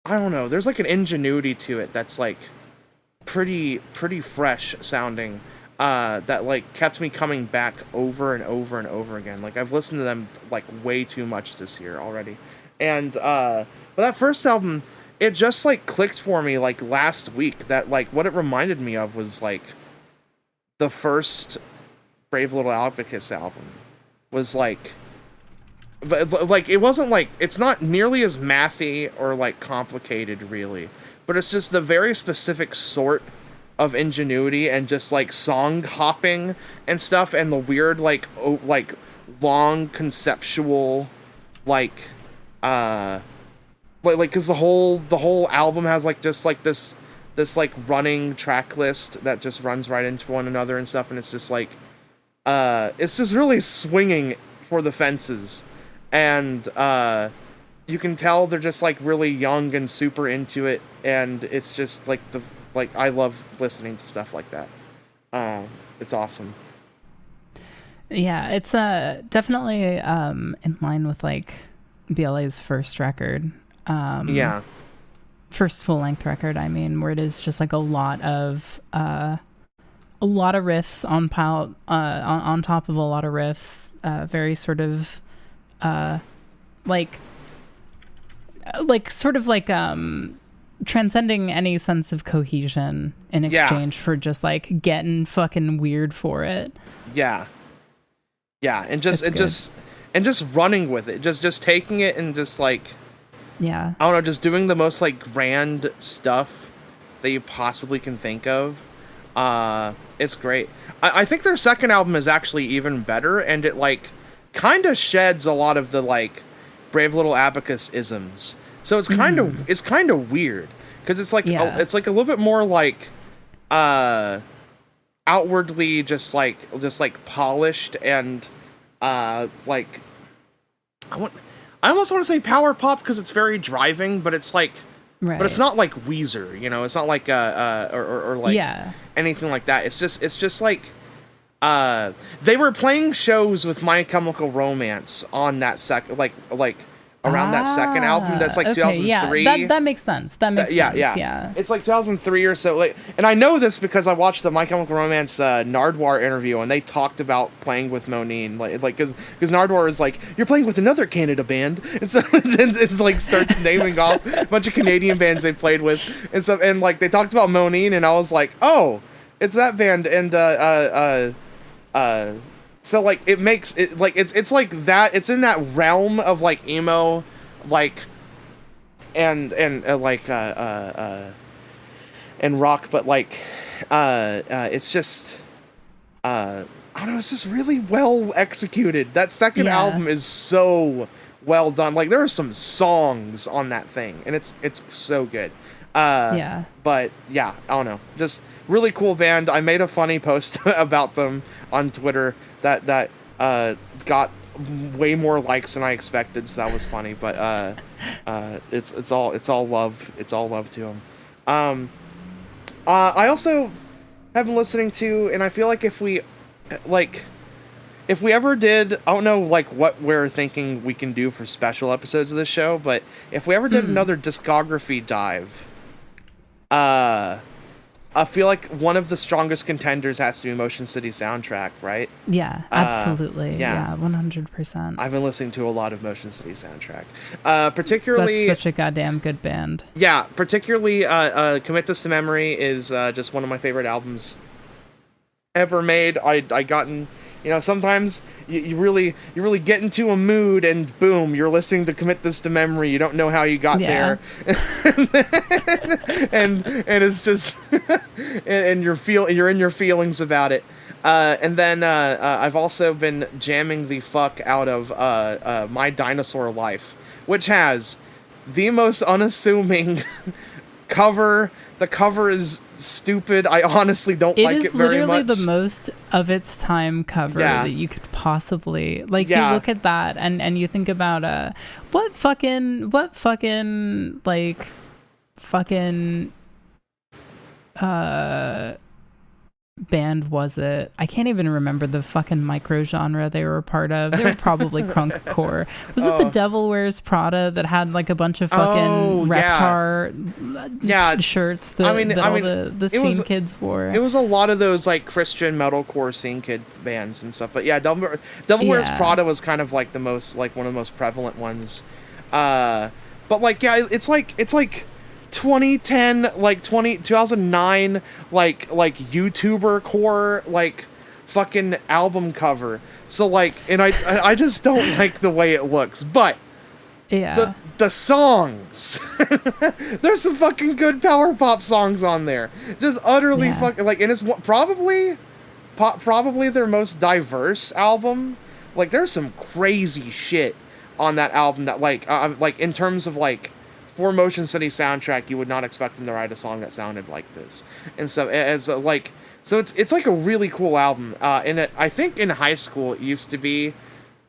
I don't know, there's like an ingenuity to it that's like pretty fresh sounding, that like kept me coming back over and over and over again. Like, I've listened to them like way too much this year already. And but that first album, it just like clicked for me like last week that like what it reminded me of was like the first Brave Little Alpacas album was like, but like it wasn't like, it's not nearly as mathy or like complicated really, but it's just the very specific sort of ingenuity and just like song hopping and stuff, and the weird like long conceptual like because the whole album has like just like this like running track list that just runs right into one another and stuff, and it's just like it's just really swinging for the fences, and you can tell they're just like really young and super into it, and it's just like I love listening to stuff like that. It's awesome. Yeah, it's definitely in line with like BLA's first record. First full-length record, I mean, where it is just like a lot of riffs on top of a lot of riffs, very sort of transcending any sense of cohesion in exchange for just like getting fucking weird for it. Yeah, and just running with it, just taking it and just like, I don't know, just doing the most like grand stuff that you possibly can think of. It's great. I think their second album is actually even better, and it like kind of sheds a lot of the like Brave Little Abacus isms. So it's kind of weird because it's like it's like a little bit more like outwardly just like polished and like I almost want to say power pop because it's very driving, but it's like, but it's not like Weezer, you know. It's not like or like anything like that. It's just like they were playing shows with My Chemical Romance on that around that second album. That's like 2003. Yeah, that makes sense. That makes sense. Yeah. It's like 2003 or so. Like, and I know this because I watched the My Chemical Romance Nardwuar interview, and they talked about playing with moneen, like because Nardwuar is like, you're playing with another Canada band, and so it's like starts naming off a bunch of Canadian bands they played with and stuff, and like they talked about moneen, and I was like, oh, it's that band, and so like it makes it like it's like that, it's in that realm of like emo, like and rock, but like it's just I don't know, it's just really well executed. That second album is so well done. Like, there are some songs on that thing, and it's so good. But yeah, I don't know, just really cool band. I made a funny post about them on Twitter that got way more likes than I expected, so that was funny. But it's all love to them. I also have been listening to, and I feel like if we ever did, I don't know like what we're thinking we can do for special episodes of this show, but if we ever did another discography dive, I feel like one of the strongest contenders has to be Motion City soundtrack, right? Yeah, absolutely. Yeah, 100%. I've been listening to a lot of Motion City soundtrack. Particularly... That's such a goddamn good band. Yeah, particularly Commit This to Memory is just one of my favorite albums ever made. I gotten... sometimes you really get into a mood and boom, you're listening to Commit This to Memory. You don't know how you got there, and it's just and you're in your feelings about it. And then I've also been jamming the fuck out of My Dinosaur Life, which has the most unassuming cover. The cover is stupid. I honestly don't like it very much. It is literally the most of its time cover that you could possibly you look at that and you think about what fucking band was it? I can't even remember the fucking micro genre they were a part of. They were probably crunkcore. Was it the Devil Wears Prada that had like a bunch of fucking Reptar shirts that all the scene kids wore? It was a lot of those like Christian metalcore scene kid bands and stuff. But yeah, Devil Wears Prada was kind of like the most like one of the most prevalent ones. But like it's like 2010 2009 like YouTuber core like fucking album cover. So like, and I just don't like the way it looks, but the songs there's some fucking good power pop songs on there, just utterly fucking like, and it's probably their most diverse album. Like there's some crazy shit on that album that like in terms of like, for Motion City soundtrack, you would not expect them to write a song that sounded like this. And so it's like a really cool album. And I think in high school it used to be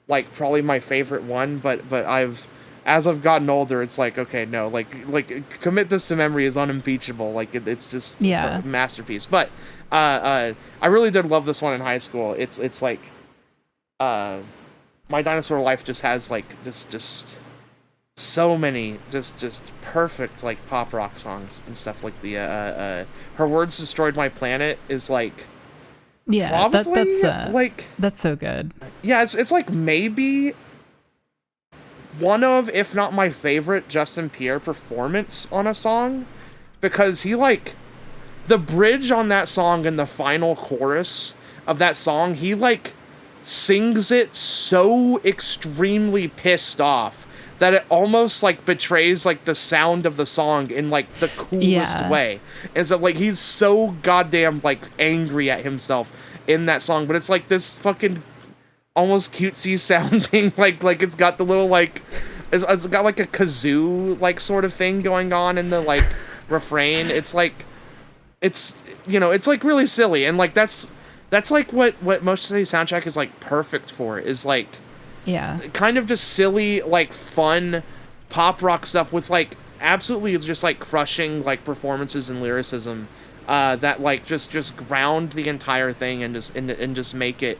like probably my favorite one, but as I've gotten older, it's like, okay, no, like Commit This to Memory is unimpeachable. Like it's just a masterpiece. But I really did love this one in high school. It's like My Dinosaur Life just has like just so many just perfect like pop rock songs and stuff. Like the Her Words Destroyed My Planet is like probably that's so good. Yeah, it's like maybe one of, if not my favorite Justin Pierre performance on a song, because he like the bridge on that song and the final chorus of that song, he like sings it so extremely pissed off that it almost like betrays like the sound of the song in like the coolest way. And so like he's so goddamn like angry at himself in that song, but it's like this fucking almost cutesy sounding like it's got the little like it's got like a kazoo like sort of thing going on in the like refrain. It's like it's like really silly, and like that's like what Motion City soundtrack is like perfect for, is like kind of just silly, like fun pop rock stuff with like absolutely just like crushing like performances and lyricism that like just ground the entire thing and just make it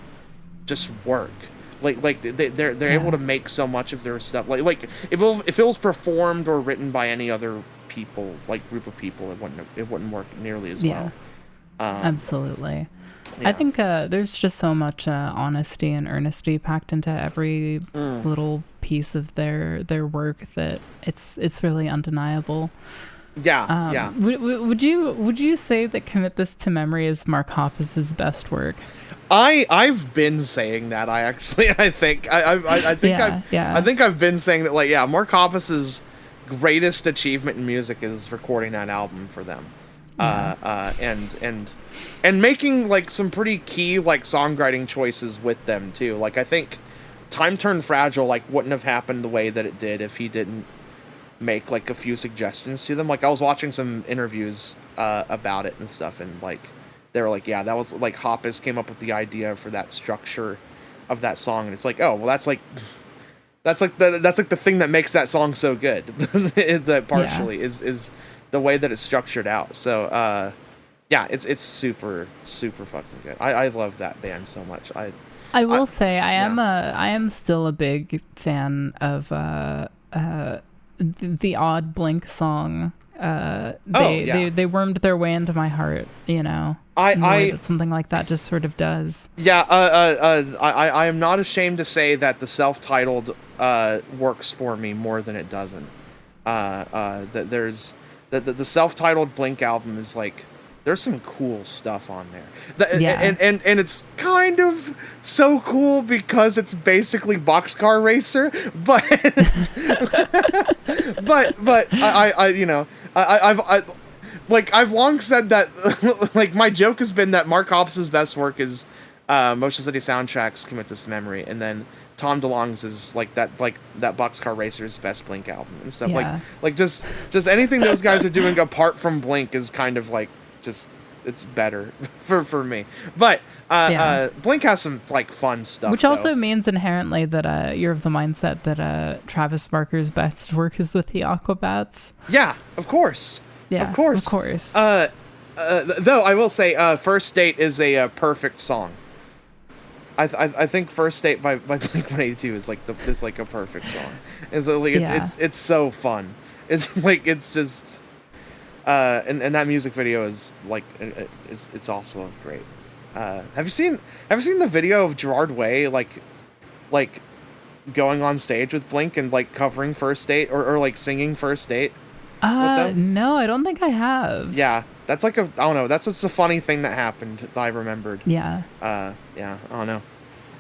just work. Like they're able to make so much of their stuff. Like if it was performed or written by any other people, like group of people, it wouldn't work nearly as well. Absolutely. Yeah. I think there's just so much honesty and earnesty packed into every little piece of their work that it's really undeniable. Yeah. Would you say that Commit This to Memory is Mark Hoppus's best work? I've been saying that. I think I've been saying that. Like, yeah, Mark Hoppus's greatest achievement in music is recording that album for them, and making like some pretty key like songwriting choices with them too. Like I think Time Turned Fragile like wouldn't have happened the way that it did if he didn't make like a few suggestions to them. Like I was watching some interviews about it and stuff, and like they were like, yeah, that was like Hoppus came up with the idea for that structure of that song, and it's like, oh well, that's like the thing that makes that song so good. That partially is the way that it's structured out. So yeah, it's super super fucking good. I love that band so much. I will say I am still a big fan of the odd Blink song. They wormed their way into my heart, you know. That something like that just sort of does. Yeah, I am not ashamed to say that the self-titled works for me more than it doesn't. That there's the self-titled Blink album is like, there's some cool stuff on there. And it's kind of so cool because it's basically Boxcar Racer, but I've long said that, like, my joke has been that Mark Hoppus's best work is Motion City Soundtrack's Commit This to Memory, and then Tom DeLonge's is that Boxcar Racer's best Blink album and stuff. Like just anything those guys are doing apart from Blink is kind of like, just, it's better for me. But Blink has some like fun stuff, which also means inherently that you're of the mindset that Travis Barker's best work is with the Aquabats. Yeah, of course. Yeah, of course. Though I will say, First Date is a perfect song. I think First Date by Blink-182 is like a perfect song. It's so fun. It's just. And that music video is like, it's also great. Have you seen the video of Gerard Way like going on stage with Blink and like covering First Date or like singing First Date with them? No, I don't think I have. Yeah, that's like I don't know, that's just a funny thing that happened that I remembered. Yeah. Yeah, I don't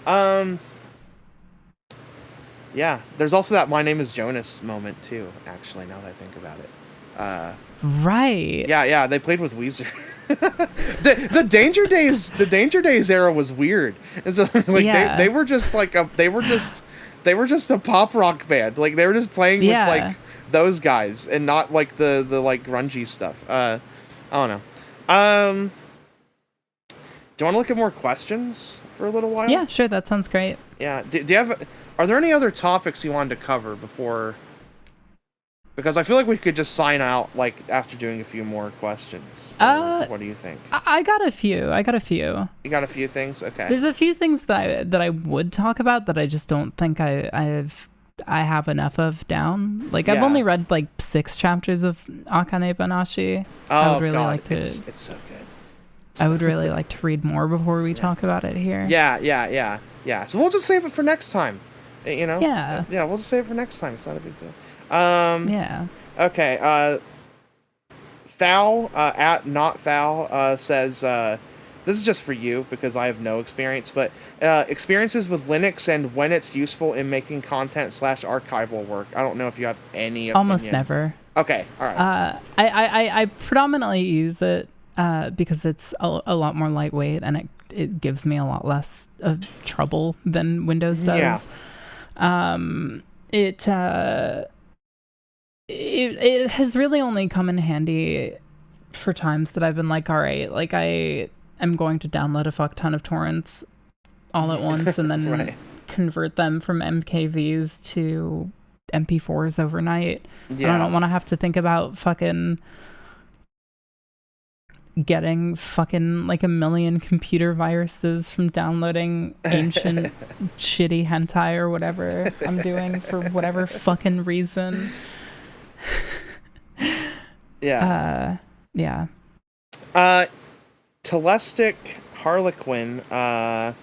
know. Yeah, there's also that My Name is Jonas moment too, actually, now that I think about it. Right. Yeah, they played with Weezer. the Danger Days era was weird. And so they were just like they were just a pop rock band. Like they were just playing with like those guys and not like the like grungy stuff. I don't know. Do you want to look at more questions for a little while? Yeah, sure, that sounds great. Yeah. Do you have are there any other topics you wanted to cover before? Because I feel like we could just sign out like after doing a few more questions. What do you think? I got a few. You got a few things? Okay. There's a few things that I would talk about that I just don't think I have enough of down. Like I've only read like 6 chapters of Akane Banashi. I would really like to. It's so good. I would really like to read more before we talk about it here. Yeah. So we'll just save it for next time. You know? Yeah. Yeah, we'll just save it for next time. It's not a big deal. Yeah. Okay. Thal at not Thal says this is just for you because I have no experience, but experiences with Linux and when it's useful in making content / archival work. I don't know if you have any opinion. Almost never. Okay. All right. I predominantly use it because it's a lot more lightweight and it gives me a lot less of trouble than Windows does. Yeah. It has really only come in handy for times that I've been like, all right, like I am going to download a fuck ton of torrents all at once and then convert them from MKVs to MP4s overnight. Yeah. I don't want to have to think about fucking getting fucking like a million computer viruses from downloading ancient shitty hentai or whatever I'm doing for whatever fucking reason. Yeah. Telestic Harlequin at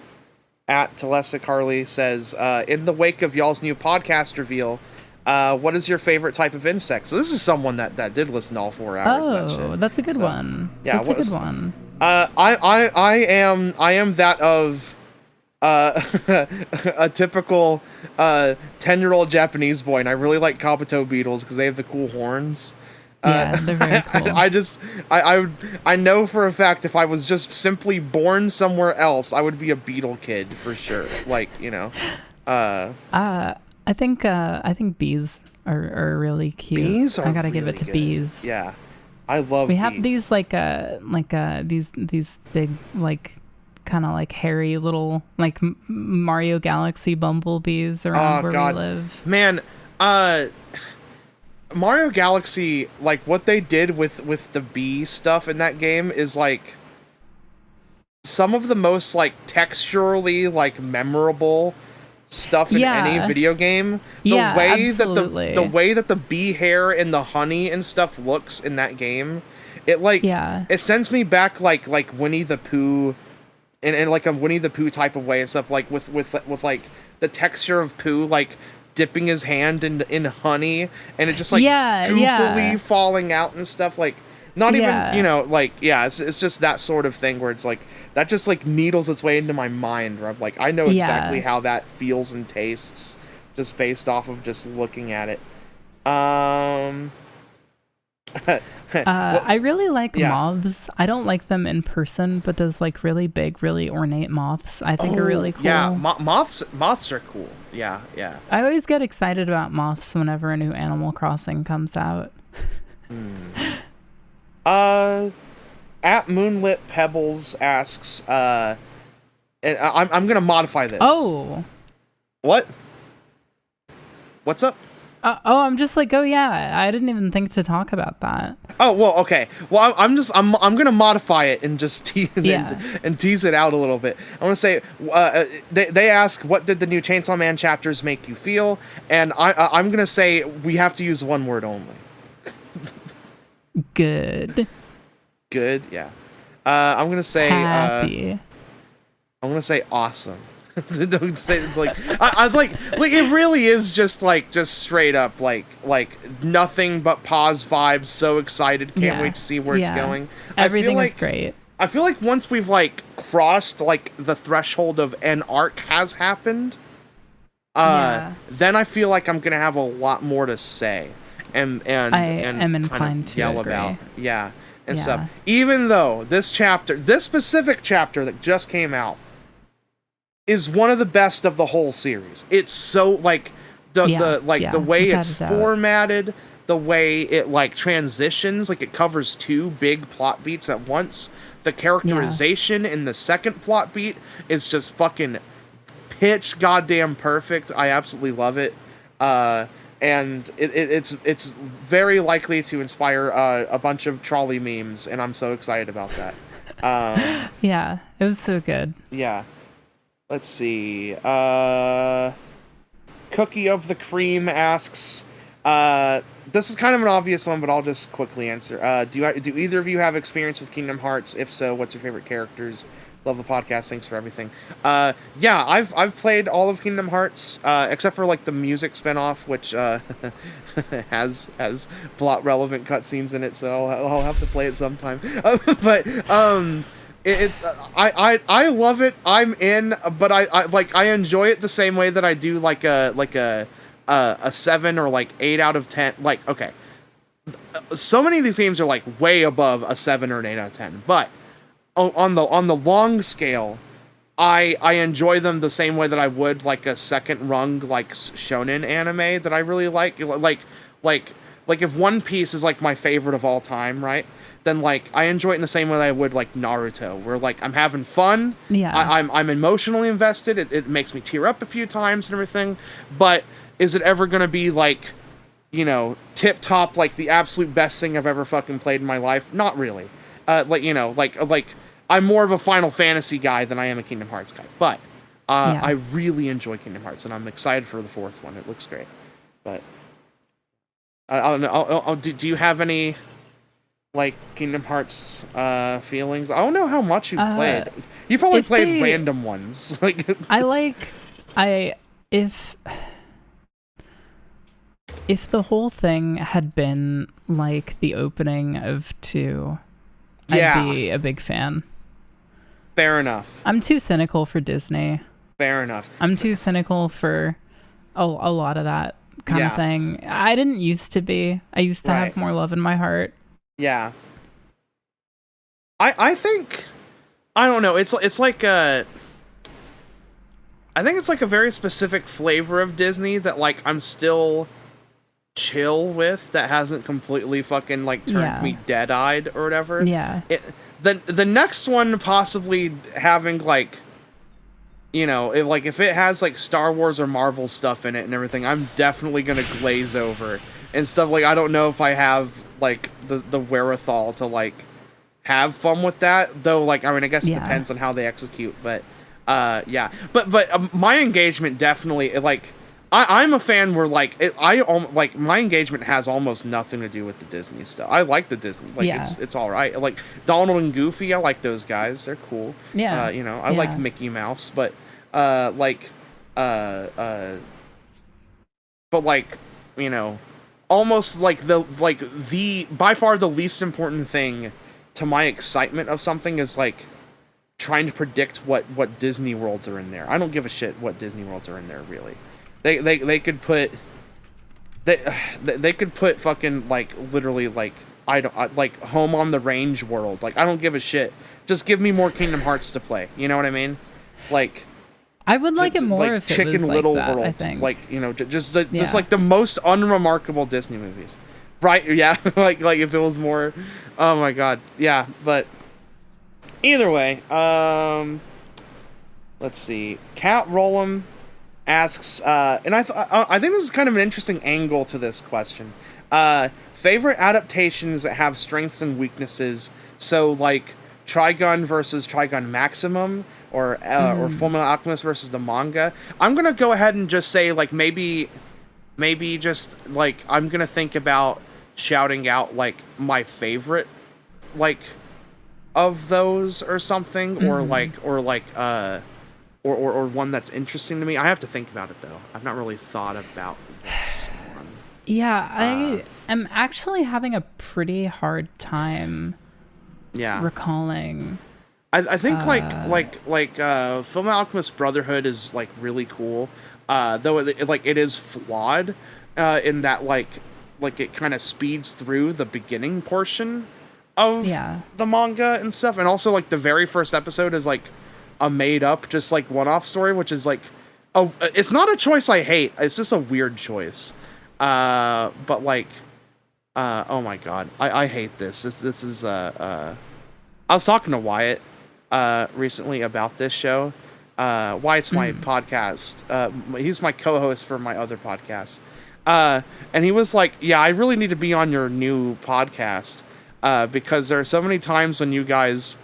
Telestic Harley says, in the wake of y'all's new podcast reveal, what is your favorite type of insect? So this is someone that did listen to all 4 hours. Oh, that's a good one. Yeah, that's a good one. I am that of a typical 10-year-old Japanese boy, and I really like Kabuto beetles because they have the cool horns. Yeah, they're very cool. I know for a fact if I was just simply born somewhere else, I would be a beetle kid for sure. Like, you know. I think bees are really cute. Bees are I gotta really give it to good. Bees. Yeah, I love. We bees. have these these big like kind of like hairy little like Mario Galaxy bumblebees around where we live. Man, Mario Galaxy, like what they did with the bee stuff in that game is like some of the most like texturally like memorable stuff in any video game. The way that the bee hair and the honey and stuff looks in that game, it sends me back like Winnie the Pooh, in like a Winnie the Pooh type of way and stuff, like with like the texture of Pooh like dipping his hand in honey and it just like goopily falling out and stuff, like not even, you know, like, it's just that sort of thing where it's like that just like needles its way into my mind where I'm like, I know exactly how that feels and tastes just based off of just looking at it. I really like moths. I don't like them in person, but those like really big, really ornate moths I think are really cool. Yeah, moths are cool. Yeah. I always get excited about moths whenever a new Animal Crossing comes out. At Moonlit Pebbles asks, and I'm gonna modify this. Oh. What? What's up? I'm just like, I didn't even think to talk about that. Oh, well, okay. Well, I'm gonna modify it and just and tease it out a little bit. I want to say, they ask, what did the new Chainsaw Man chapters make you feel? And I'm gonna say we have to use one word only. Good. Good, yeah. I'm gonna say happy. I'm gonna say awesome. Don't say it's like I like it really is just straight up like nothing but pause vibes. So excited, can't wait to see where it's going. Everything is great. I feel like once we've like crossed like the threshold of an arc has happened, then I feel like I'm gonna have a lot more to say and am inclined to yell agree. about and stuff. Even though this specific chapter that just came out is one of the best of the whole series. It's so like the way it's formatted, the way it like transitions, like it covers two big plot beats at once. The characterization in the second plot beat is just fucking pitch goddamn perfect. I absolutely love it. And it's very likely to inspire a bunch of trolley memes, and I'm so excited about that. It was so good. Yeah. Let's see. Cookie of the Cream asks, this is kind of an obvious one, but I'll just quickly answer. Do either of you have experience with Kingdom Hearts? If so, what's your favorite characters? Love the podcast. Thanks for everything. I've played all of Kingdom Hearts, except for like the music spinoff, which has plot relevant cutscenes in it, so I'll have to play it sometime. I love it. I'm in, but I enjoy it the same way that I do like a 7 or like 8 out of 10. Like, okay, so many of these games are like way above a 7 or an 8 out of 10, but on the long scale, I enjoy them the same way that I would like a second rung like shonen anime that I really like if One Piece is like my favorite of all time, right? Then like I enjoy it in the same way that I would like Naruto, where like I'm having fun. Yeah. I'm emotionally invested. It makes me tear up a few times and everything. But is it ever gonna be like, you know, tip top, like the absolute best thing I've ever fucking played in my life? Not really. Like I'm more of a Final Fantasy guy than I am a Kingdom Hearts guy. But I really enjoy Kingdom Hearts, and I'm excited for the fourth one. It looks great. But I don't know. Do you have any like Kingdom Hearts feelings? I don't know how much you've played. You probably played random ones. Like if the whole thing had been like the opening of 2, I'd be a big fan. Fair enough. I'm too cynical for Disney. Fair enough. I'm too cynical for a lot of that kind of thing. I didn't used to be. I used to have more love in my heart. Yeah. I think, I don't know, it's like I think it's like a very specific flavor of Disney that like I'm still chill with, that hasn't completely fucking like turned me dead-eyed or whatever. Yeah. The next one possibly having like, you know, if it has like Star Wars or Marvel stuff in it and everything, I'm definitely gonna glaze over and stuff. Like I don't know if I have like the wherewithal to like have fun with that, though. Like I mean, I guess it depends on how they execute, but Yeah, but my engagement definitely like I'm a fan where like like my engagement has almost nothing to do with the Disney stuff. I like the Disney, like it's all right. Like Donald and Goofy, I like those guys. They're cool. Yeah, I like Mickey Mouse, but but like almost like the by far the least important thing to my excitement of something is like trying to predict what Disney worlds are in there. I don't give a shit what Disney worlds are in there, really. They could put they could put fucking like literally like like Home on the Range world. Like I don't give a shit. Just give me more Kingdom Hearts to play. You know what I mean? Like I would like it more if Chicken it was Little like that, World. I think. Like just like the most unremarkable Disney movies. Right? Yeah. like if it was more. Oh my god. Yeah. But either way, let's see. Cat Rollum asks, and I think this is kind of an interesting angle to this question. Favorite adaptations that have strengths and weaknesses. So like Trigun versus Trigun Maximum, or Fullmetal Alchemist versus the manga. I'm gonna go ahead and just say like maybe just like I'm gonna think about shouting out like my favorite like of those or something, or one that's interesting to me. I have to think about it though. I've not really thought about this one. Yeah, I am actually having a pretty hard time recalling. I think Fullmetal Alchemist Brotherhood is like really cool, though it is flawed in that like it kind of speeds through the beginning portion of the manga and stuff, and also like the very first episode is like a made up just like one-off story, which is like it's not a choice I hate, it's just a weird choice, but like oh my god, I hate this is I was talking to Wyatt recently about this show. Wyatt's my podcast, he's my co-host for my other podcast, and he was like, yeah, I really need to be on your new podcast, because there are so many times when you guys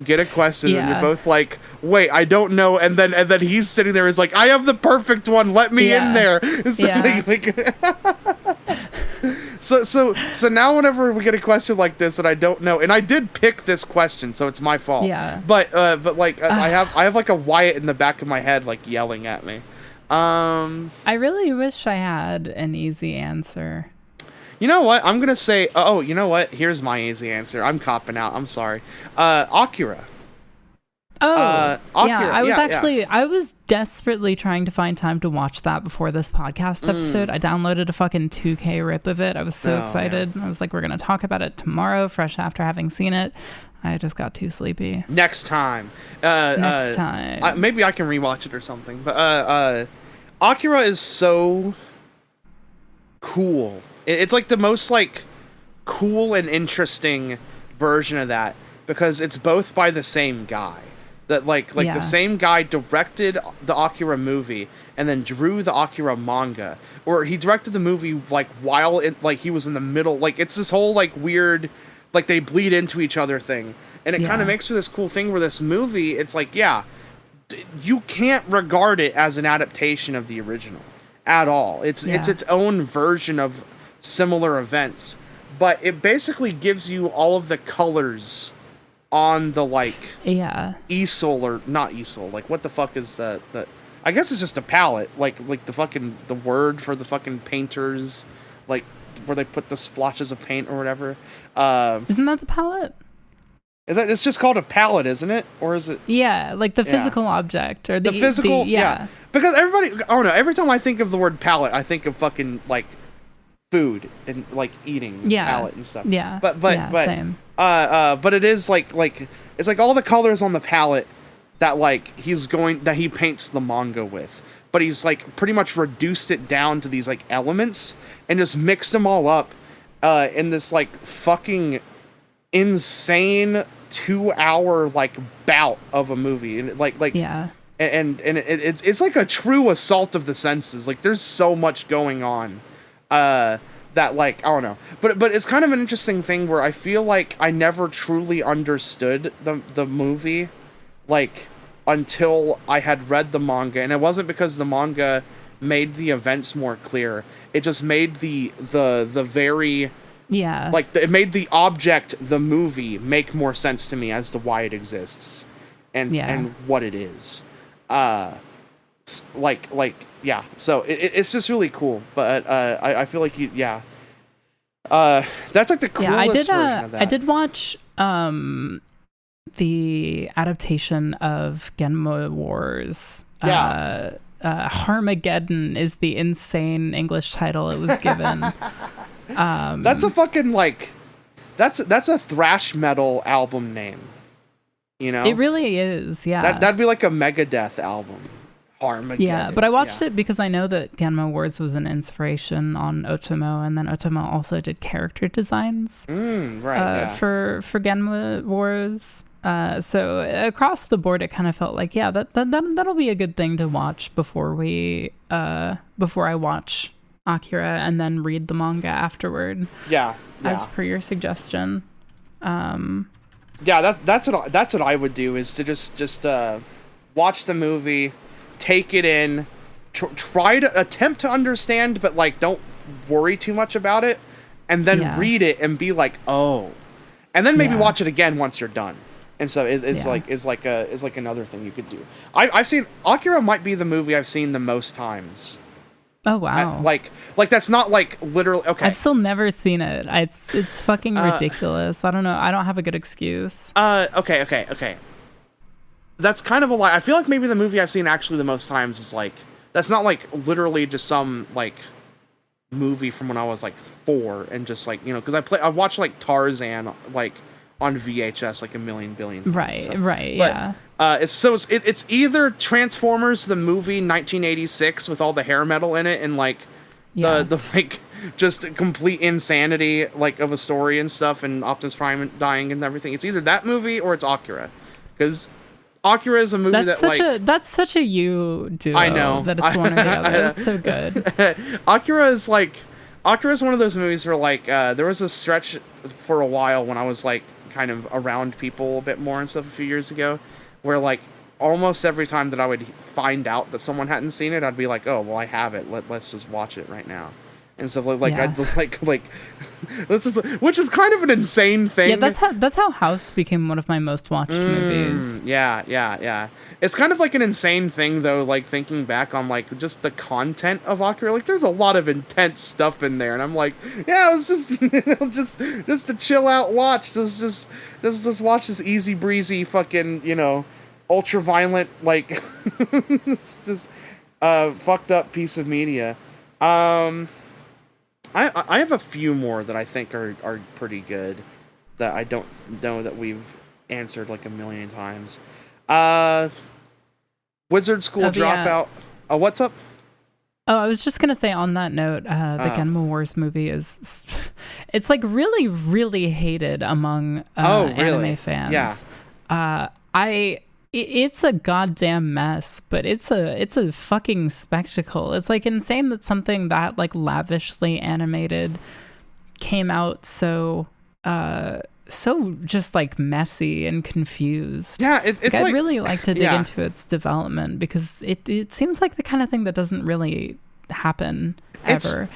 get a question and you're both like, wait, I don't know, and then he's sitting there is like, I have the perfect one, let me in there. So now whenever we get a question like this and I don't know, and I did pick this question, so it's my fault, but like I have like a Wyatt in the back of my head like yelling at me. I really wish I had an easy answer. You know what? I'm going to say, you know what? Here's my easy answer. I'm copping out. I'm sorry. Akira. Akira. Yeah, I was desperately trying to find time to watch that before this podcast episode. I downloaded a fucking 2K rip of it. I was so excited. I was like, we're going to talk about it tomorrow, fresh after having seen it. I just got too sleepy. Next time. Maybe I can rewatch it or something. But Akira is so cool. It's like the most like cool and interesting version of that, because it's both by the same guy. That the same guy directed the Akira movie and then drew the Akira manga, or he directed the movie like while he was in the middle. Like it's this whole like weird, like they bleed into each other thing, and it kind of makes for this cool thing where this movie, it's like you can't regard it as an adaptation of the original at all. It's its own version of similar events, but it basically gives you all of the colors on the easel, or not easel, like what the fuck is the I guess it's just a palette, like the word for the fucking painters, like where they put the splotches of paint or whatever. Isn't that the palette? It's just called a palette, isn't it? Or is it? Yeah, like the physical object, or the physical. Because everybody, I don't know. Every time I think of the word palette, I think of fucking like food and like eating palette and stuff. Yeah. But same. But it is like it's like all the colors on the palette that that he paints the manga with. But he's like pretty much reduced it down to these like elements and just mixed them all up in this like fucking insane 2-hour like bout of a movie, and it's like a true assault of the senses. Like there's so much going on that like I don't know, but it's kind of an interesting thing where I feel like I never truly understood the movie like until I had read the manga, and it wasn't because the manga made the events more clear. It just made the very it made the object, the movie, make more sense to me as to why it exists and what it is. So it's just really cool. But I feel like that's like the coolest version of that. I did watch the adaptation of Genma Wars. Harmageddon is the insane English title it was given. That's a fucking that's a thrash metal album name. You know? It really is, yeah. That'd be like a Megadeth album. Harmageddon. Yeah, but I watched it because I know that Genma Wars was an inspiration on Otomo, and then Otomo also did character designs for Genma Wars. So across the board, it kind of felt like, that'll be a good thing to watch before I watch Akira and then read the manga afterward. As per your suggestion. That's what I would do, is to just watch the movie, take it in, try to attempt to understand, but don't worry too much about it, and then read it and be like, oh, and then maybe watch it again once you're done. And so it's like another thing you could do. I've seen Akira, might be the movie I've seen the most times. Oh wow! That's not literally okay. I've still never seen it. It's fucking ridiculous. I don't know. I don't have a good excuse. Okay. That's kind of a lie. I feel like maybe the movie I've seen actually the most times is that's not literally just some movie from when I was 4 and just because I've watched Tarzan on VHS a million billion times. Right. It's either Transformers the movie 1986 with all the hair metal in it and the just complete insanity of a story and stuff, and Optimus Prime dying and everything. It's either that movie or it's Akira, because Akira is a movie that's such a you duo. I know that it's one or the other. It's so good. Akira is one of those movies where there was a stretch for a while when I was kind of around people a bit more and stuff a few years ago, where almost every time that I would find out that someone hadn't seen it, I'd be like, oh well, I have it, let's just watch it right now. And so I'd this is, which is kind of an insane thing. Yeah, that's how House became one of my most watched movies. Yeah. It's kind of an insane thing though, thinking back on just the content of Akira. There's a lot of intense stuff in there, and I'm it was just just to chill out watch. Just watch this easy breezy fucking ultra violent it's just fucked up piece of media. I have a few more that I think are pretty good that I don't know that we've answered a million times. Wizard School Dropout. Oh, what's up? Oh, I was just gonna say on that note, the Genma Wars movie it's really, really hated among anime fans. Yeah. It's a goddamn mess, but it's a fucking spectacle. It's insane that something that lavishly animated came out so just messy and confused. Yeah, it's I'd really like to dig into its development, because it seems like the kind of thing that doesn't really happen ever.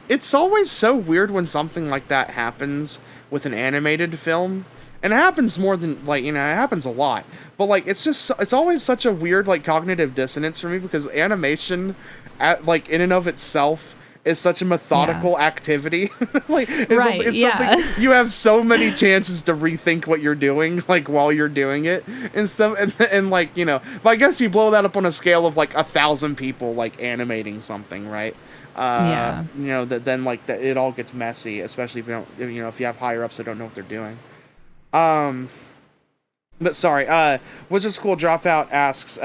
It's always so weird when something like that happens with an animated film. And it happens more than, it happens a lot. But, it's always such a weird, cognitive dissonance for me, because animation, in and of itself, is such a methodical activity. It's something you have so many chances to rethink what you're doing, while you're doing it. And stuff, and but I guess you blow that up on a scale of, 1,000 people, animating something, right? Then, it all gets messy, especially if you don't, if you have higher ups that don't know what they're doing. But sorry, Wizard School Dropout asks,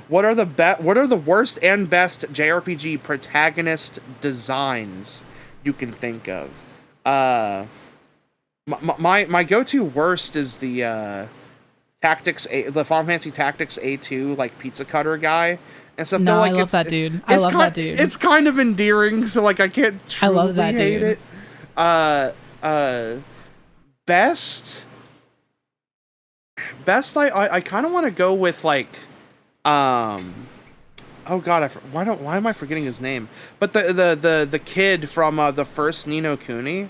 what are the worst and best JRPG protagonist designs you can think of? My go-to worst is the the Final Fantasy Tactics A2 pizza cutter guy and stuff. No, I love that dude. I love that dude. It's kind of endearing, so I can't truly hate it. Best best, I kind of want to go with like, oh god, why am I forgetting his name? But the kid from the first Ni no Kuni,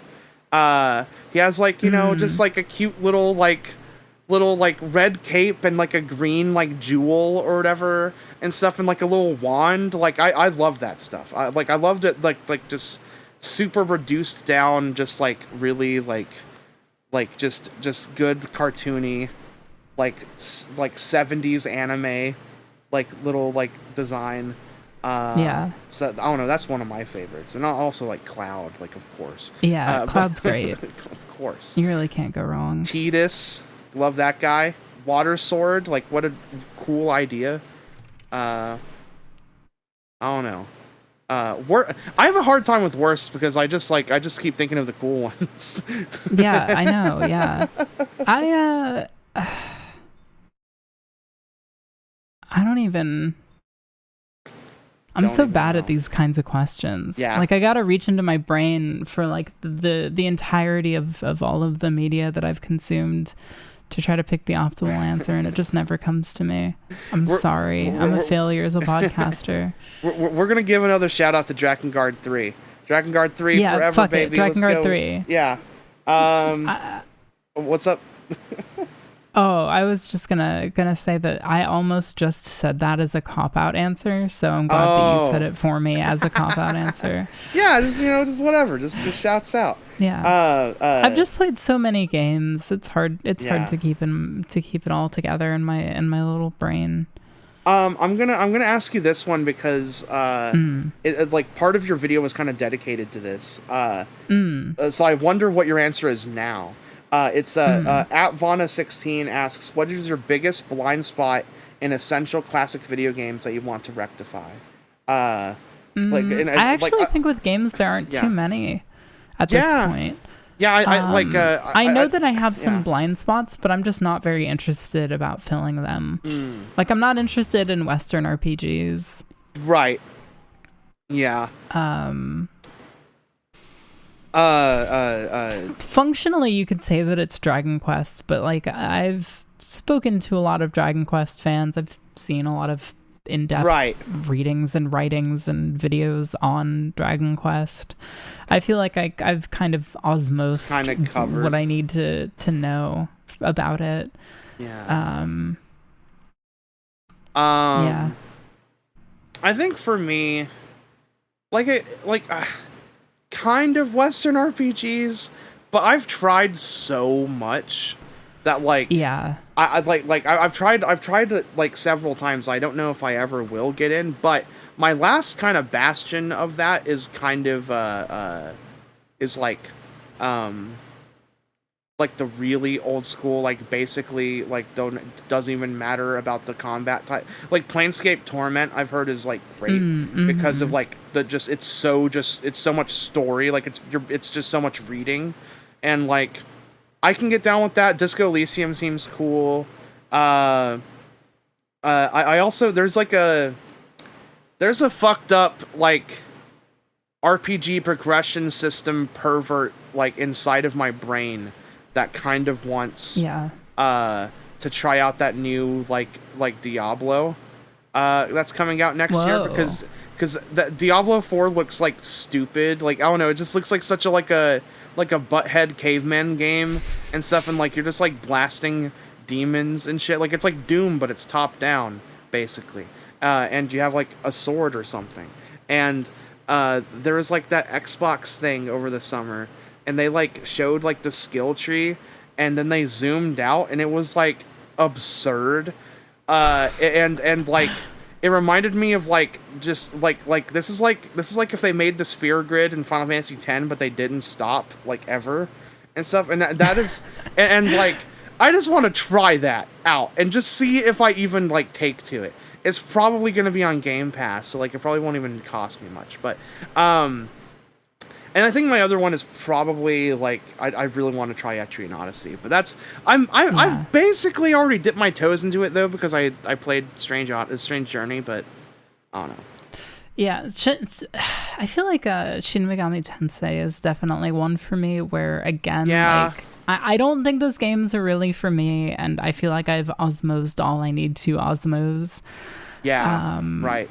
he has like, you know, just like a cute little red cape and like a green like jewel or whatever and stuff, and like a little wand. Like I love that stuff. I loved it like just super reduced down, just like really like just good cartoony, like 70s anime, like little like design. So I don't know, that's one of my favorites. And I also like Cloud, like, of course. Cloud's great. Of course. You really can't go wrong. Tidus, love that guy. Water Sword, like, what a cool idea. I don't know. I have a hard time with worst because I just keep thinking of the cool ones. Yeah, I know. Yeah, I don't even. I'm so bad at these kinds of questions. Yeah. Like, I gotta reach into my brain for like the entirety of all of the media that I've consumed to try to pick the optimal answer, and it just never comes to me. I'm sorry. I'm a failure as a podcaster. We're gonna give another shout out to Drakengard 3. Drakengard 3 forever, fuck baby. it. Drakengard 3. Yeah. What's up? Oh, I was just gonna say that I almost just said that as a cop-out answer, so I'm glad that you said it for me as a cop-out answer. Yeah, just whatever, just shouts out. Yeah. I've just played so many games. It's hard. It's hard to keep it all together in my little brain. I'm gonna ask you this one because like part of your video was kind of dedicated to this. So I wonder what your answer is now. It's at Vana16 asks, what is your biggest blind spot in essential classic video games that you want to rectify? I think with games there aren't too many at this point. Yeah, I know that I have some blind spots, but I'm just not very interested about filling them. Like, I'm not interested in Western RPGs. Right. Yeah. Functionally, you could say that it's Dragon Quest, but like, I've spoken to a lot of Dragon Quest fans. I've seen a lot of in-depth readings and writings and videos on Dragon Quest. I feel like I've kind of osmosed what I need to know about it. Yeah. Yeah. I think for me, kind of Western RPGs, but I've tried so much that I've tried it like several times. I don't know if I ever will get in, but my last kind of bastion of that is kind of like the really old school, like basically like doesn't even matter about the combat type. Like Planescape Torment, I've heard is like great because of like it's so much story. Like it's just so much reading, and like I can get down with that. Disco Elysium seems cool. I also there's a fucked up like RPG progression system pervert like inside of my brain that kind of wants to try out that new like Diablo that's coming out next year, because the Diablo 4 looks like stupid. Like, I don't know, it just looks like such a like a butthead caveman game and stuff, and like you're just like blasting demons and shit. Like, it's like Doom, but it's top down basically, and you have like a sword or something. And there was like that Xbox thing over the summer, and they like showed like the skill tree, and then they zoomed out, and it was like absurd. And like it reminded me of like just like this is like if they made the sphere grid in Final Fantasy X, but they didn't stop like ever and stuff. And that is and like I just want to try that out and just see if I even like take to it. It's probably going to be on Game Pass, so like it probably won't even cost me much. But and I think my other one is probably like I really want to try Etrian Odyssey, but that's I've basically already dipped my toes into it though, because I played Strange Journey, but I don't know. Yeah, I feel like Shin Megami Tensei is definitely one for me where, again, like I don't think those games are really for me, and I feel like I've osmosed all I need to osmose. Yeah, right.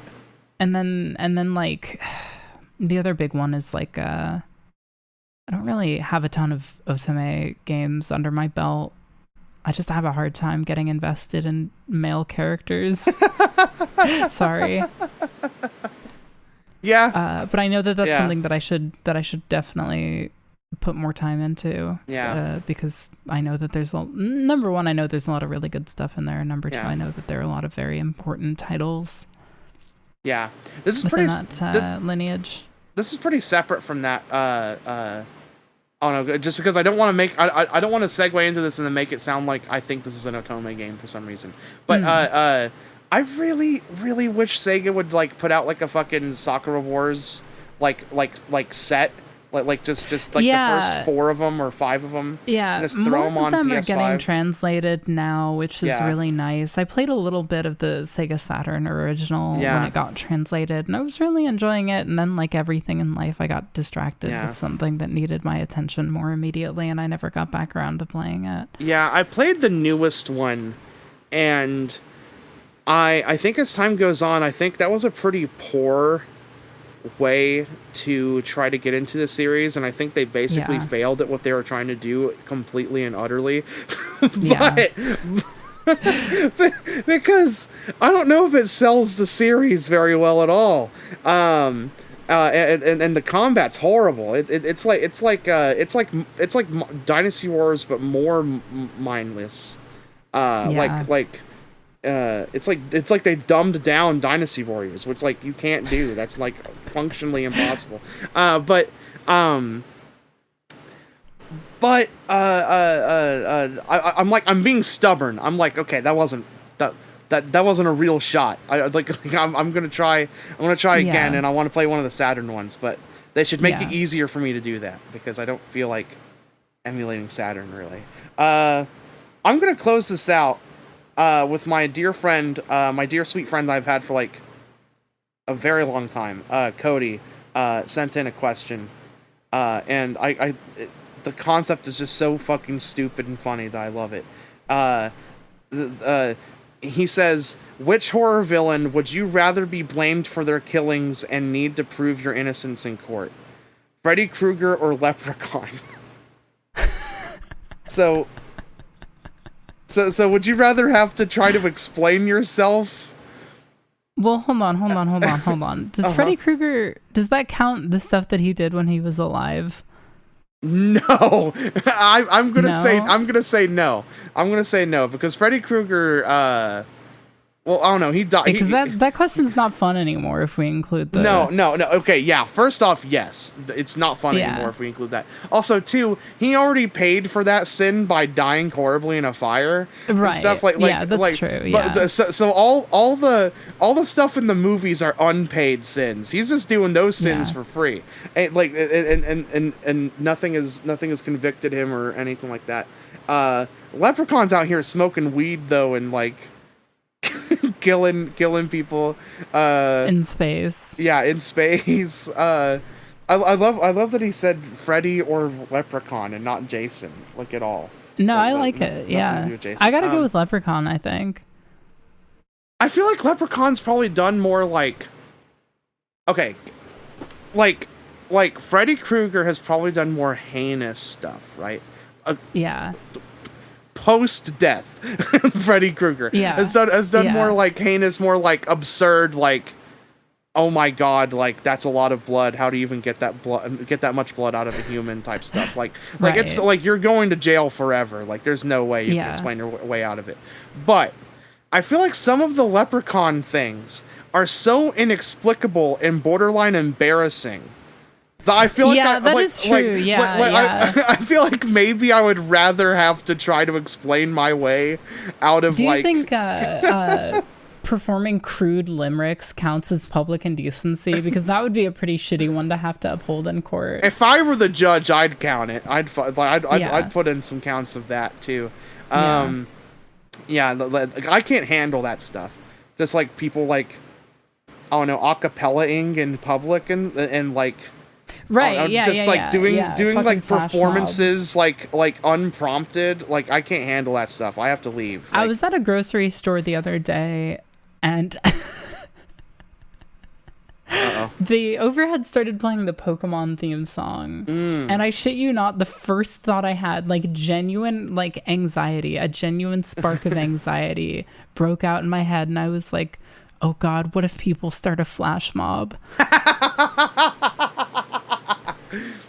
And then like the other big one is like I don't really have a ton of otome games under my belt. I just have a hard time getting invested in male characters. Sorry. Yeah. But I know that that's something that I should definitely put more time into. Yeah. Because I know that number one, I know there's a lot of really good stuff in there. And number two, I know that there are a lot of very important titles. Yeah. This is pretty that lineage. This is pretty separate from that. I don't know, just because I don't want to make I don't want to segue into this and then make it sound like I think this is an otome game for some reason. But I really, really wish Sega would like put out like a fucking Sakura Wars like set. Just like the first 4 of them or 5 of them. Yeah, and just throw them on PS5. More of them are getting translated now, which is really nice. I played a little bit of the Sega Saturn original when it got translated, and I was really enjoying it. And then, like everything in life, I got distracted with something that needed my attention more immediately, and I never got back around to playing it. Yeah, I played the newest one, and I think as time goes on, I think that was a pretty poor way to try to get into the series, and I think they basically failed at what they were trying to do completely and utterly. But because I don't know if it sells the series very well at all. And the combat's horrible. It's like Dynasty Wars but more mindless. It's like they dumbed down Dynasty Warriors, which like you can't do. That's like functionally impossible. I'm being stubborn. I'm like, okay, that wasn't a real shot. I'm gonna try again, and I want to play one of the Saturn ones, but they should make it easier for me to do that because I don't feel like emulating Saturn really. I'm gonna close this out with my dear friend, my dear sweet friend I've had for like a very long time, Cody, sent in a question, and the concept is just so fucking stupid and funny that I love it. He says, which horror villain would you rather be blamed for their killings and need to prove your innocence in court? Freddy Krueger or Leprechaun? So would you rather have to try to explain yourself? Well, hold on. Does Freddy Krueger, does that count the stuff that he did when he was alive? No. I'm gonna say no because Freddy Krueger well, I don't know. He died because that question's not fun anymore if we include the... No. Okay, yeah. First off, yes, it's not fun anymore if we include that. Also, too, he already paid for that sin by dying horribly in a fire, right? And stuff that's true. Yeah. But, so all the stuff in the movies are unpaid sins. He's just doing those sins for free, and nothing has convicted him or anything like that. Leprechaun's out here smoking weed though, and like. killing people in space. Yeah, in space. I love that he said Freddy or Leprechaun and not Jason, like at all. No, I like it. Yeah, I gotta go with Leprechaun. I think. I feel like Leprechaun's probably done more like. Okay, like Freddy Krueger has probably done more heinous stuff, right? Yeah. Post-death, Freddy Krueger has done more like heinous, more like absurd, like, oh my god, like that's a lot of blood. How do you even get that much blood out of a human type stuff? Like it's like you're going to jail forever. Like there's no way you can explain your way out of it. But I feel like some of the Leprechaun things are so inexplicable and borderline embarrassing. I feel like that is true. I feel like maybe I would rather have to try to explain my way out of. Do you think performing crude limericks counts as public indecency? Because that would be a pretty shitty one to have to uphold in court. If I were the judge, I'd count it. I'd put in some counts of that too. I can't handle that stuff. Just like people like, I don't know, acapella-ing in public and like. Right. Doing fucking like flash performances like unprompted. Like I can't handle that stuff. I have to leave. I was at a grocery store the other day and the overhead started playing the Pokemon theme song. And I shit you not, the first thought I had, like genuine like anxiety, a genuine spark of anxiety broke out in my head, and I was like, oh God, what if people start a flash mob?